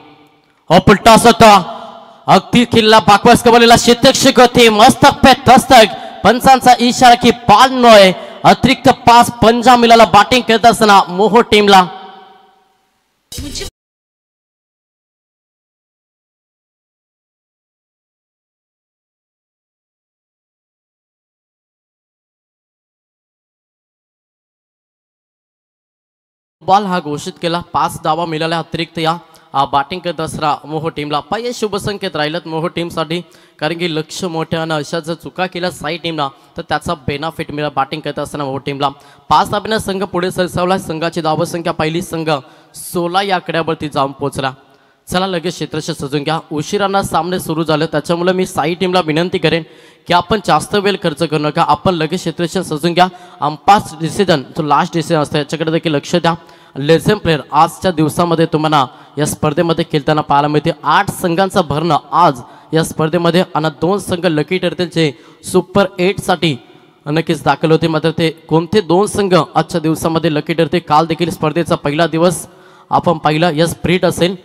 हो पुलटा होता. अगदी किल्ला बाकवास कबलेला क्षेत्ररक्षक होते. मस्तक पे दस्तक. पंचांचा इशारा की बॉल नोय. अतिरिक्त 5 पंजा मिळाला बॅटिंग करत असताना मोह टीमला. बॉल हा घोषित केला. 5 धावा मिळाल्या अतिरिक्त या बॅटिंग करत असताना मोह टीमला. पाहिजे शुभ संकेत राहिलेत मोह टीमसाठी. कारण की लक्ष मोठ्यानं अशा जर चुका केल्या साई टीमला तर त्याचा बेनिफिट मिळाला बॅटिंग करत असताना मोह टीमला. 5 धाब्यानं संघ पुढे सरसावला. संघाची धावसंख्या पहिली संघ 16 या आकड्यावरती जाऊन पोहोचला. चला लगेच क्षेत्ररक्षक सजून घ्या. उशिरांना सामने सुरू झाले त्याच्यामुळे मी साई टीमला विनंती करेन की आपण जास्त वेळ खर्च करू नका. आपण लगेच क्षेत्ररक्षक सजून घ्या. अंपायर्स डिसिजन जो लास्ट डिसिजन असतो याच्याकडे देखील लक्ष द्या. लेझेंड प्लेअर आजच्या दिवसामध्ये तुम्हाला या स्पर्धेमध्ये खेळताना पाहायला मिळते. 8 संघांचं भरणं आज या स्पर्धेमध्ये आणि 2 संघ लकी ठरतील जे सुपर 8 साठी नक्कीच दाखल होते. मात्र ते कोणते 2 संघ आजच्या दिवसामध्ये लकी ठरते. काल देखील स्पर्धेचा पहिला दिवस आपण पाहिला. या स्प्रिट असेल.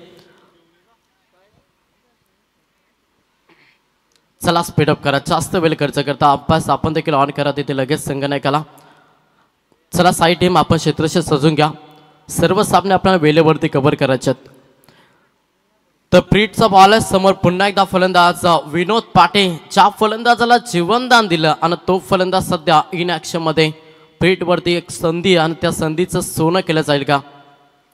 चला स्पीडअप करा. जास्त वेळ खर्च करता अभ्यास आपण देखील ऑन करा. तिथे लगेच संगणकाला. चला साई टीम आपण क्षेत्ररक्षक सजून घ्या. सर्व सामने आपल्याला वेळेवरती कव्हर करायचे आहेत. तर प्रीटचा बॉल आहे समोर. पुन्हा एकदा फलंदाज विनोद पाटील ज्या फलंदाजाला जीवनदान दिलं आणि तो फलंदाज सध्या इन ॲक्शन मध्ये. प्रीटवरती एक संधी आणि त्या संधीचं सोनं केलं जाईल का.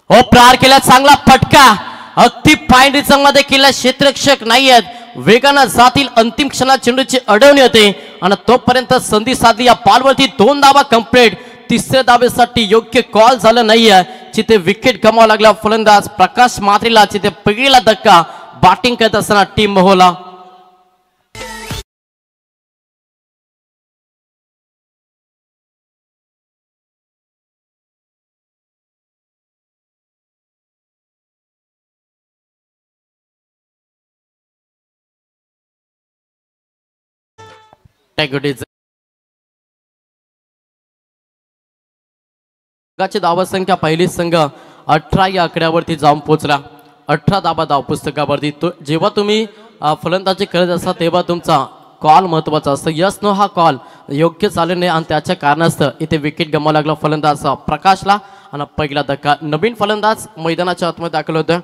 हो प्रहार केला. चांगला फटका. अगदी पायंडीचा मध्ये केला. क्षेत्ररक्षक नाही आहेत. वेगानं जातील. अंतिम क्षणात चेंडूची अडवणी होते आणि तोपर्यंत संधी साधली. या बॉलवरती 2 धावा कंप्लीट. तिसऱ्या धावेसाठी योग्य कॉल झालं नाहीये. जिथे विकेट गमावा लागला फलंदाज प्रकाश मात्रेला. जिथे पहिला धक्का बॅटिंग करत असताना टीम मोहला. संघाची धावसंख्या पहिली संघ 18 या आकड्यावरती जाऊन पोहोचला. 18 धाबा धाव पुस्तकावरती. जेव्हा तुम्ही फलंदाजी करत असता तेव्हा तुमचा कॉल महत्वाचा असतो. यस नो हा कॉल योग्य चालू नाही आणि त्याच्या कारणास्तव इथे विकेट गमावा लागला फलंदाज प्रकाशला आणि पहिला धक्का. नवीन फलंदाज मैदानाच्या आतमध्ये दाखल होतं.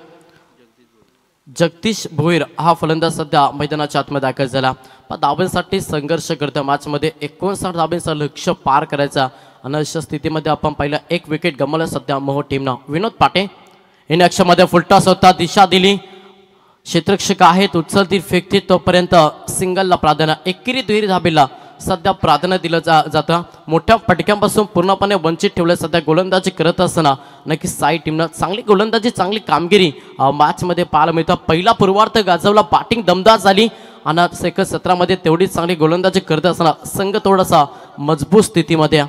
जगदीश भोईर हा फलंदाज सध्या मैदानाच्या आतमध्ये दाखल झाला. धावांसाठी संघर्ष करतो. मॅचमध्ये 59 धावांचं लक्ष्य पार करायचा आणि अशा स्थितीमध्ये आपण पहिला एक विकेट गमावला सध्या मोहो टीमनं. विनोद पाटे इन ॲक्शनमध्ये फुलटॉस होता. दिशा दिली. क्षेत्ररक्षक आहेत उचलतील फेकतील तोपर्यंत सिंगलला प्राधान्य. एकेरी दुहेरी धाबेला सध्या प्राधान्य दिलं जातं. मोठ्या फटक्यांपासून पूर्णपणे वंचित ठेवलं सध्या गोलंदाजी करत असताना नक्कीच साई टीमनं चांगली गोलंदाजी चांगली कामगिरी मॅचमध्ये पाहायला मिळतं. पहिला पूर्वार्ध गाजवला. बॅटिंग दमदार झाली आणि सेकंड 17 मध्ये तेवढीच चांगली गोलंदाजी करत असताना संघ थोडासा मजबूत स्थितीमध्ये.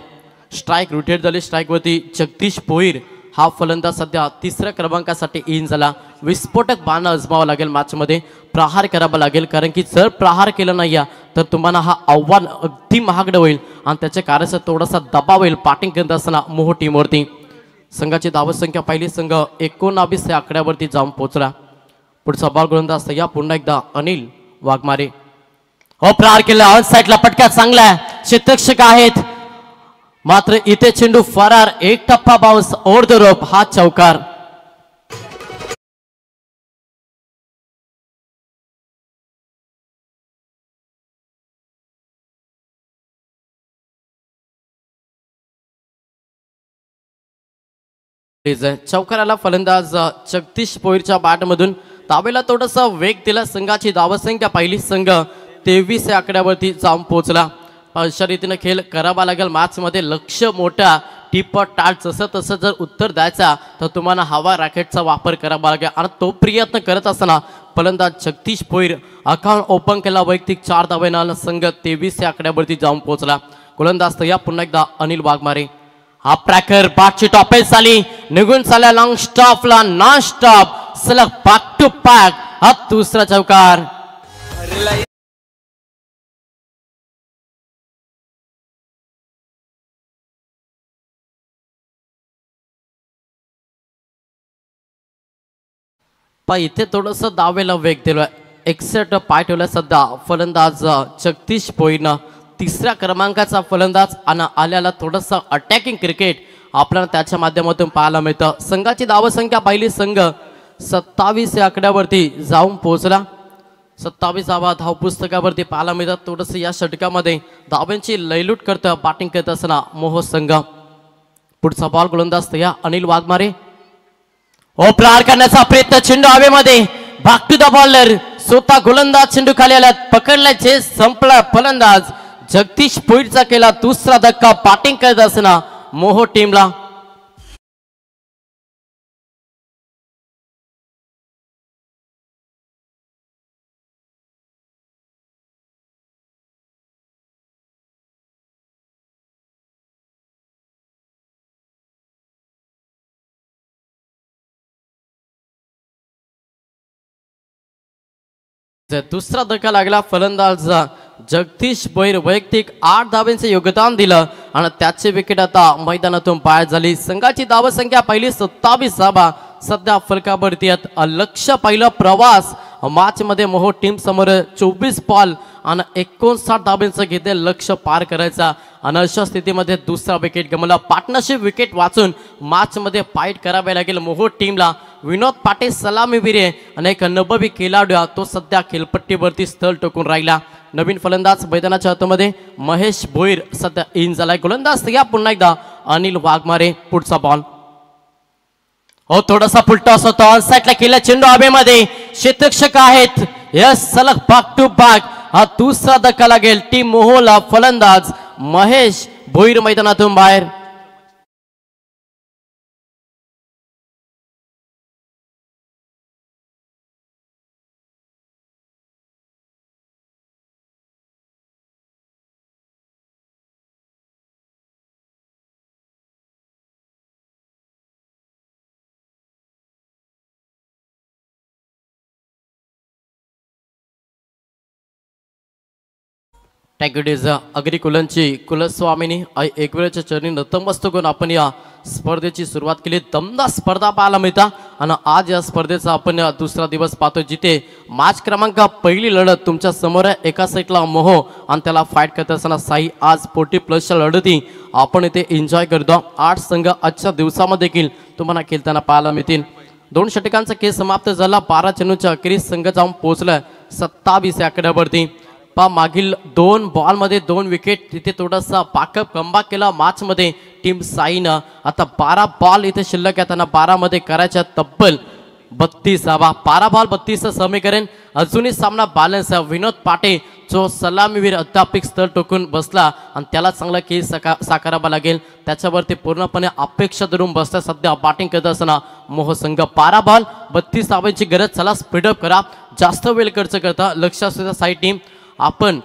स्ट्राईक रोटेट झाली. स्ट्राईकवरती जगदीश भोईर हा फलंदाज सध्या तिसऱ्या क्रमांकासाठी इन झाला. विस्फोटक बाण आजमावा लागेल. मॅचमध्ये प्रहार करावा लागेल कारण की जर प्रहार केलं नाही तर तुम्हाला हा आव्हान अगदी महागडं होईल आणि त्याच्या कार्याचा थोडासा दबाव होईल बॅटिंग करत असताना मोहो टीमवरती. संघाची धावसंख्या पहिली संघ 19 या आकड्यावरती जाऊन पोहोचला. पुढचा बॉल गोलंदाज या पुन्हा एकदा अनिल वाघमारे. हो प्रहार केला. ऑन साईडला पटका चांगला आहे. क्षेत्ररक्षक आहेत मात्र इथे चेंडू फरार. एक टप्पा बाउन्स ओव्हर द रोप. हा चौकार. चौकाराला फलंदाज जगदीश भोईरच्या बॅटमधून. धावेला थोडासा वेग दिला. संघाची धावसंख्या पहिली संघ 23 या आकड्यावरती जाऊन पोहोचला. अशा रीतीनं खेळ करावा लागेल. मॅचमध्ये लक्ष मोठा टिपट टाट जसं तसं जर उत्तर द्यायचा तर तुम्हाला हवा रॅकेटचा वापर करावा लागेल आणि तो प्रयत्न करत असताना फलंदाज जगदीश भोईर अकाउंट ओपन केला. वैयक्तिक 4 धावेनं संघ 23 या आकड्यावरती जाऊन पोहोचला. गोलंदाज या पुन्हा एकदा अनिल वाघमारे. हा ट्रॅकर बॅटची टॉपेज झाली. निघून चालला लॉंग स्टॉपला नॉन स्टॉप सलग बॅक टू बॅक. हा दुसरा चौकार. इथे थोडंसं दावेला वेग दिला. 61 पाय ठेवला सध्या फलंदाज जगदीश भोईरनं. तिसऱ्या क्रमांकाचा फलंदाज आणि आल्याला थोडंसं अटॅकिंग क्रिकेट आपल्याला त्याच्या माध्यमातून पाहायला मिळतं. संघाची धावसंख्या पहिली संघ 27 या आकड्यावरती जाऊन पोहोचला. 27 धावा धाव पुस्तकावरती पाहायला मिळतात. थोडंसं या षटकामध्ये धावांची लयलूट करतं बॅटिंग करत असताना मोहो संघ. पुढचा बॉल गोलंदाज या अनिल वाघमारे. ओ प्रहार करण्याचा प्रयत्न. चेंडू हवेमध्ये. Back to the bowler. स्वतः गोलंदाज चेंडू खाली आला. पकडल्याचे संपला. फलंदाज जगदीश भोईरचा केला दुसरा धक्का बॅटिंग करत असताना मोहो टीमला. दुसरा धक्का लागला. फलंदाज जगदीश भोईर वैयक्तिक 8 धावांचे योगदान दिलं आणि त्याचे विकेट आता मैदानातून बाहेर झाली. संघाची धावसंख्या पहिली 27 धावा सध्या फलकावरती आहेत. लक्ष पहिला प्रवास मॅच मध्ये मोहो टीम समोर 24 बॉल आणि 59 धावांचं घेते लक्ष पार करायचा आणि अशा स्थितीमध्ये दुसरा विकेट गमावला. पार्टनरशिप विकेट वाचून मॅच मध्ये फाईट करावे लागेल मोहो टीमला. विनोद पाटे सलामीवीर आणि एक अनुभवी खेळाडू तो सध्या खेळपट्टीवरती स्थळ टोकून राहिला. नवीन फलंदाज मैदानाच्या हातामध्ये महेश भोईर सध्या इन झालाय. गोलंदाज या पुन्हा एकदा अनिल वाघमारे. पुढचा बॉल. हो थोडासा फुलटॉस होता. ऑन साईडला केला. चेंडू हवेमध्ये. क्षेत्ररक्षक आहेत. यस सलग बॅक टू बॅक. हा दुसरा धक्का लागेल टीम मोहोला. फलंदाज महेश भोईर मैदानातून बाहेर. टॅक्युटीज अग्री कुलनची कुलस्वामिनी आई एकवेळच्या चरणी नतमस्तक होऊन आपण या स्पर्धेची सुरुवात केली. दमदार स्पर्धा पाहायला मिळता आणि आज या स्पर्धेचा आपण दुसरा दिवस पाहतो, जिथे मॅच क्रमांक पहिली लढत तुमच्या समोर आहे. एका साईडला मोहो आणि त्याला फाईट करत असताना साई. आज 40+ लढती आपण इथे एन्जॉय करतो. 8 संघ आजच्या दिवसामध्ये देखील तुम्हाला खेळताना पाहायला मिळतील. 2 षटकांचा खेळ समाप्त झाला. 12 चेंडूच्या अखेरीस संघ जाऊन पोहोचलाय 27 आकड्यावरती. मागील 2 बॉलमध्ये 2 विकेट, तिथे थोडासा पाकअप कमबॅक केला मॅचमध्ये टीम साईनं. आता 12 बॉल इथे शिल्लक आहे, त्यांना 12 मध्ये करायच्या तब्बल 32 धावा. 12 बॉल 32 समीकरण. अजूनही सामना बॅलन्स आहे. विनोद पाटे जो सलामीवीर अध्यापिक स्तर टोकून बसला आणि त्याला चांगला खेळ साकारावा लागेल, त्याच्यावरती पूर्णपणे अपेक्षा धरून बसल्या. सध्या बॅटिंग करत असताना मोह संघ. 12 बॉल 32 धावांची गरज. चला स्पीडअप करा, जास्त वेळ खर्च करता. लक्ष असू साई टीम, आपण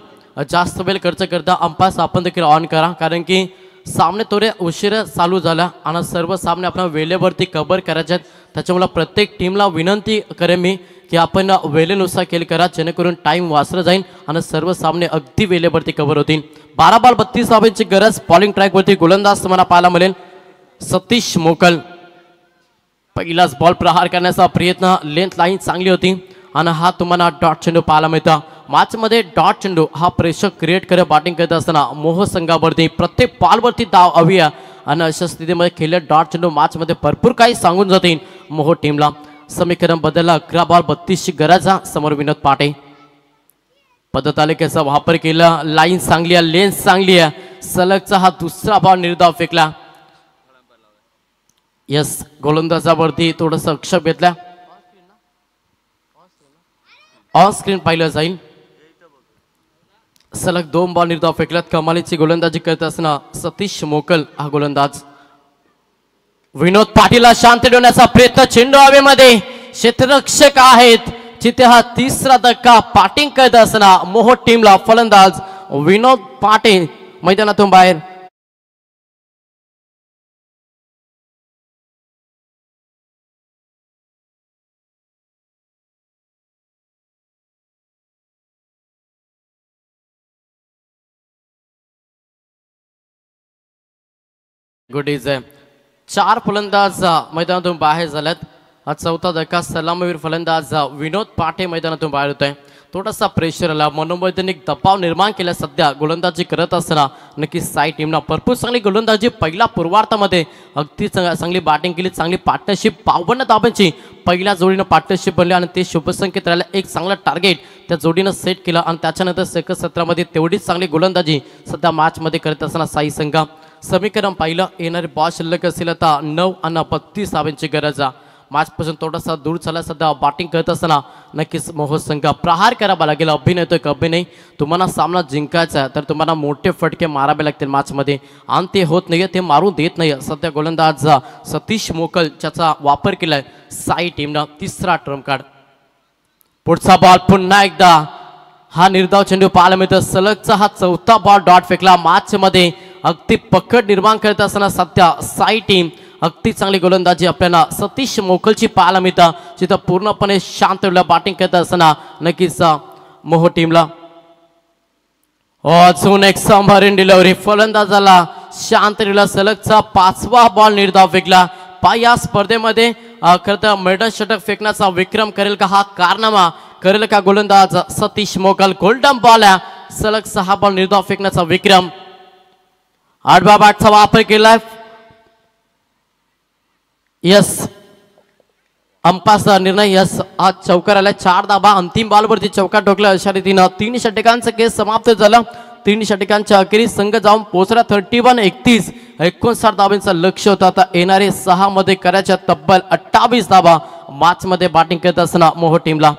जास्त वेळ खर्च करता अंपास आपण देखील ऑन करा, कारण की सामने थोडे उशिरा चालू झाला आणि सर्व सामने आपण वेळेवरती कव्हर करायचे आहेत. त्याच्यामुळे प्रत्येक टीमला विनंती करेन मी की आपण वेळेनुसार खेळ करा, जेणेकरून टाईम वाचला जाईल आणि सर्व सामने अगदी वेळेवरती कव्हर होतील. 12 बॉल 32 धावांची गरज. बॉलिंग ट्रॅकवरती गोलंदाज तुम्हाला पाहायला मिळेल सतीश मोकल. पहिलाच बॉल प्रहार करण्याचा प्रयत्न, लेंथ लाईन चांगली होती आणि हा तुम्हाला डॉट चेंडू पाहायला मिळता. मॅचमध्ये डॉट चेंडू हा प्रेशर क्रिएट करत बॅटिंग करत असताना मोह संघावरती प्रत्येक बॉलवरती धाव हवी आहे आणि अशा स्थितीमध्ये खेळले डॉट चेंडू मॅचमध्ये भरपूर काही सांगून जातील मोह टीमला. समीकरण बदलला. 11 बॉल 32ची गरज. समोर विनोद पाटे. पदतालिकेचा वापर केला. लाईन चांगली आहे, लेन्स चांगली आहे. सलगचा हा दुसरा बॉल निर्धाव फेकला. यस, गोलंदाजावरती थोडंसं आक्षेप घेतला. ऑन स्क्रीन पाहिलं जाईल. सलग 2 बॉल निर्धाव फेकल्यात. कमालीची गोलंदाजी करत असताना सतीश मोकल हा गोलंदाज. विनोद पाटीलला शांत ठेवण्याचा प्रयत्न. चेंडू हवेमध्ये. क्षेत्ररक्षक आहेत जिथे हा तिसरा धक्का. बॅटिंग करत असताना मोह टीमला फलंदाज विनोद पाटे मैदानातून बाहेर. गुड इज 4 फलंदाज मैदानातून बाहेर झाल्यात. हा चौथा धक्का. सलामीवीर फलंदाज विनोद पाटे मैदानातून बाहेर होत आहे. थोडासा प्रेशर आला, मनोवैज्ञानिक दबाव निर्माण केला सध्या गोलंदाजी करत असताना. नक्की साई टीमना भरपूर चांगली गोलंदाजी पहिल्या पूर्वार्धामध्ये अगदी चांगली बॅटिंग केली. चांगली पार्टनरशिप 52 धावांची पहिल्या जोडीनं पार्टनरशिप बनली आणि ते शुभसंकेत राहिला. एक चांगला टार्गेट त्या जोडीनं सेट केला आणि त्याच्यानंतर सेकंड सत्रामध्ये तेवढीच चांगली गोलंदाजी सध्या मॅचमध्ये करत असताना साई संघ. समीकरण पाहिलं, येणारे बॉल शिल्लक असेल आता 9 आणि 32 धावांची गरज. मॅचपासून थोडासा दूर झाला सध्या बॅटिंग करत असताना. नक्कीच मोह संघ प्रहार करावा लागेल. अभिनय तो एक अभिनय. तुम्हाला सामना जिंकायचा आहे तर तुम्हाला मोठे फटके मारावे लागतील मॅचमध्ये आणि ते होत नाही, ते मारून देत नाही सध्या गोलंदाज सतीश मोकल, ज्याचा वापर केलाय साई टीमनं. तिसरा ट्रम्प कार्ड. पुढचा बॉल पुन्हा एकदा हा निर्धाव चेंडू पाहायला मिळतो. सलगचा हा चौथा बॉल डॉट फेकला. मॅचमध्ये अगदी पकड निर्माण करत असताना सध्या साई टीम अगदी चांगली गोलंदाजी आपल्याला सतीश मोकलची पाहायला मिळतं, जिथं पूर्णपणे शांत बॅटिंग करत असताना नक्कीच मोह टीमला. अजून एक सांभाळून डिलिव्हरी. फलंदाजाला शांत दिला. सलगचा 5वा बॉल निर्धाव फेकला. या स्पर्धेमध्ये खरं तर मेडल षटक फेकण्याचा विक्रम करेल का, हा कारनामा करेल का गोलंदाज सतीश मोकल. गोल्डन बॉल आहे. सलग 6 बॉल निर्धाव फेकण्याचा विक्रम. 8व्या बॅटचा वापर केलाय. यस, अंपायरचा निर्णय. यस, आज चौकार आलाय. 4 धावा. अंतिम बॉलवरती चौकार ठोकला. अशा रीतीनं 3 षटकांचा खेळ समाप्त झाला. 3 षटकांच्या अखेरीस संघ जाऊन पोहोचला 31-31. 59 धावांचं लक्ष होतं. आता येणारे 6 मध्ये करायच्या तब्बल 28 धावा मॅच मध्ये बॅटिंग करत असताना मोह टीमला.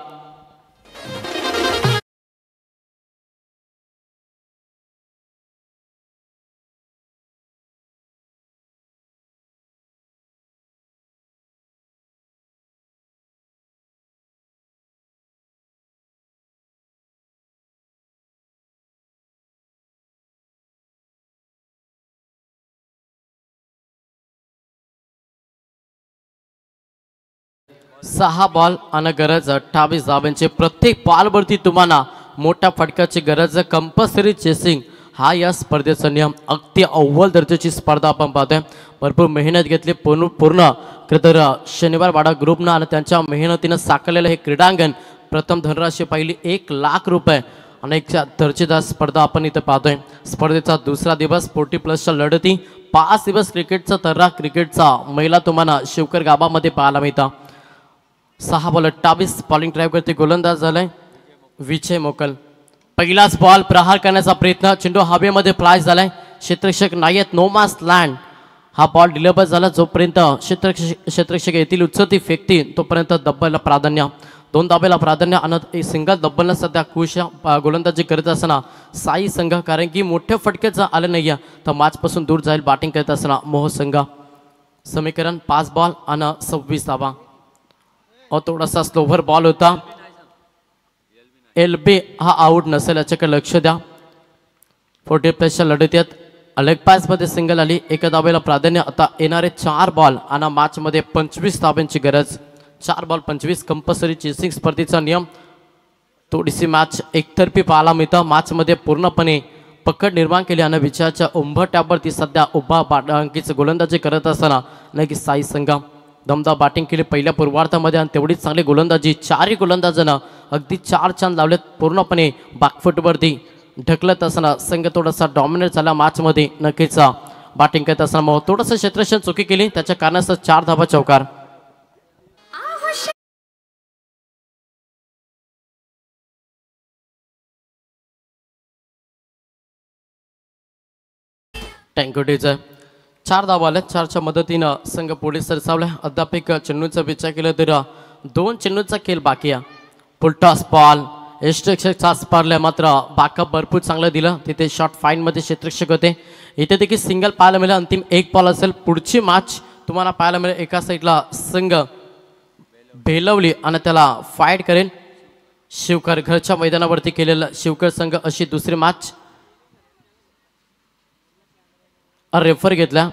सहा बॉल आणि गरज 28 धावांचे. प्रत्येक बॉलवरती तुम्हाला मोठ्या फटक्याची गरज, कंपल्सरी चेसिंग हा या स्पर्धेचा नियम. अगदी अव्वल दर्जाची स्पर्धा आपण पाहतोय. भरपूर मेहनत घेतली पूर्ण तर शनिवार वाडा ग्रुपनं आणि त्यांच्या मेहनतीनं साकारलेलं हे क्रीडांगण. प्रथम धनराशी पहिली 1,00,000 अनेक दर्जेदार स्पर्धा आपण इथं पाहतोय. स्पर्धेचा दुसरा दिवस 40+ लढती, 5 दिवस क्रिकेटचा तर्रा क्रिकेटचा महिला तुम्हाला शिवकर गाभामध्ये पाहायला मिळतं. 6 बॉल 28 बॉलिंग ड्राईव्ह करते गोलंदाज झालाय विजय मोकल. पहिलाच बॉल प्रहार करण्याचा प्रयत्न, चेंडू हवेमध्ये फ्लाय झालाय. क्षेत्ररक्षक नाही आहेत, नो मास लँड. हा बॉल डिलेबर झाला. जोपर्यंत क्षेत्ररक्षक येथील उचलती फेकतील तोपर्यंत दब्बलला प्राधान्य. 2 धाब्याला प्राधान्य आणि सिंगल दब्बलला सध्या खुश गोलंदाजी करत असताना साई संघ, कारण की मोठ्या फटक्याचं आलं नाही तर मॅचपासून दूर जाईल बॅटिंग करत असताना मोह संघ. समीकरण 5 बॉल आणि 26 धाबा. थोडासा स्लोवर बॉल होता. LB हा आऊट नसेल याच्याकडे लक्ष द्या. 40+ लढतीत लेग पॅसमध्ये सिंगल आली. 1 धाब्याला प्राधान्य. आता येणारे 4 बॉल आणि मॅचमध्ये 25 धाब्यांची गरज. 4 बॉल 25 कंपल्सरी चेसिंग स्पर्धेचा नियम. थोडीशी मॅच एकतर्फी पाहायला मिळतं. मॅचमध्ये पूर्णपणे पकड निर्माण केली आणि विजयाच्या उंबरठ्यावरती सध्या उभा अंकीच गोलंदाजी करत असताना नाही की साई संघ दमदार बॅटिंग केली पहिल्या पूर्वार्धामध्ये आणि तेवढीच चांगली गोलंदाजी. 4ही गोलंदाजांना अगदी 4 चांद लावलेत. पूर्णपणे बॅकफुटवरती ढकलत असताना संघ थोडासा डॉमिनेट झाला मॅचमध्ये. नक्कीच बॅटिंग करत असताना मग थोडंसं क्षेत्ररक्षण चुकी केली, त्याच्या कारणास्तव 4 धाबा चौकार. टँकोटीचं 4 धावा आल्या. 4च्या मदतीनं संघ पुढे सरसावला. अद्याप चेंडूचा विचार केला तर 2 चेंडूचा खेळ बाकी आहे. फुलटॉस बॉल क्षेत्ररक्षक स्पारला, मात्र बॅकअप भरपूर चांगलं दिलं. तिथे शॉर्ट फाईनमध्ये क्षेत्ररक्षक होते. इथे देखील सिंगल पाहायला मिळेल. अंतिम 1 बॉल असेल. पुढची मॅच तुम्हाला पाहायला मिळेल. एका साईडला संघ भेलवली आणि त्याला फाईट करेल शिवकर. घरच्या मैदानावरती केलेलं शिवकर संघ अशी दुसरी मॅच रेफर घेतला.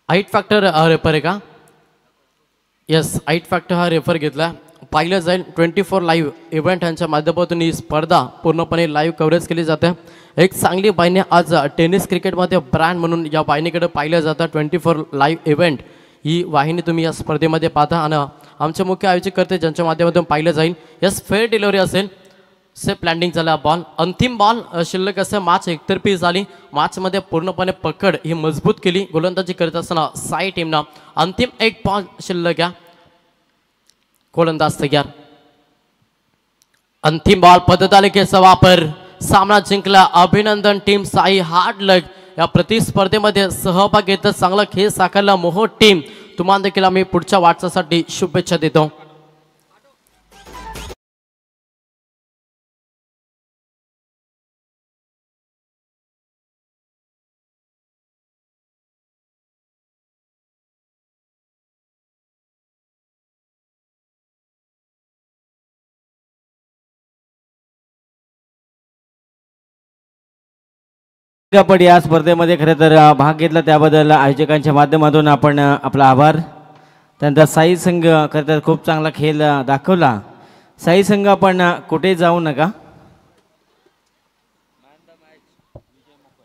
हाईट फॅक्टर रेफर आहे का? यस, हाईट फॅक्टर हा रेफर घेतला. पाहिलं जाईल 24 लाईव्ह इव्हेंट यांच्या माध्यमातून ही स्पर्धा पूर्णपणे लाईव्ह कव्हरेज केली जाते. एक चांगली बाईने आज टेनिस क्रिकेटमध्ये ब्रँड म्हणून या वाहिनीकडे पाहिलं जातं. 24 लाईव्ह इव्हेंट ही वाहिनी तुम्ही या स्पर्धेमध्ये पाहता आणि आमचे मुख्य आयोजक करते ज्यांच्या माध्यमातून पाहिलं जाईल. यस, फेअर डिलिव्हरी असेल. सेफ लँडिंग झाला बॉल. अंतिम बॉल शिल्लक असं मॅच एकतर्फी झाली. मॅचमध्ये पूर्णपणे पकड ही मजबूत केली गोलंदाजी करत असताना साई टीमनं. अंतिम 1 बॉल शिल्लक आहे. गोलंदाज तयार. अंतिम बॉल पद्धतालिकेचा वापर. सामना जिंकला. अभिनंदन टीम साई. हार्ड लक या प्रतिस्पर्धेमध्ये सहभाग घेत चांगला खेळ साकारला मोहो टीम. तुम्हाला देखील आम्ही पुढच्या वाटचालीसाठी शुभेच्छा देतो. पण या स्पर्धेमध्ये खरं तर भाग घेतला त्याबद्दल आयोजकांच्या माध्यमातून आपण आपला आभार. त्यानंतर साई संघ खरं तर खूप चांगला खेळ दाखवला. साई संघ आपण कुठे जाऊ नका.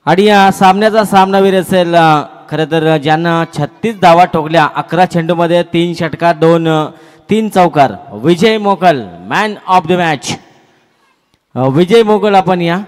आणि या सामन्याचा सामनावीर असेल खरं तर ज्यांना 36 धावा ठोकल्या 11 चेंडूमध्ये 3 षटकार 3 चौकार. विजय मोकल मॅन ऑफ द मॅच. विजय मोकल आपण या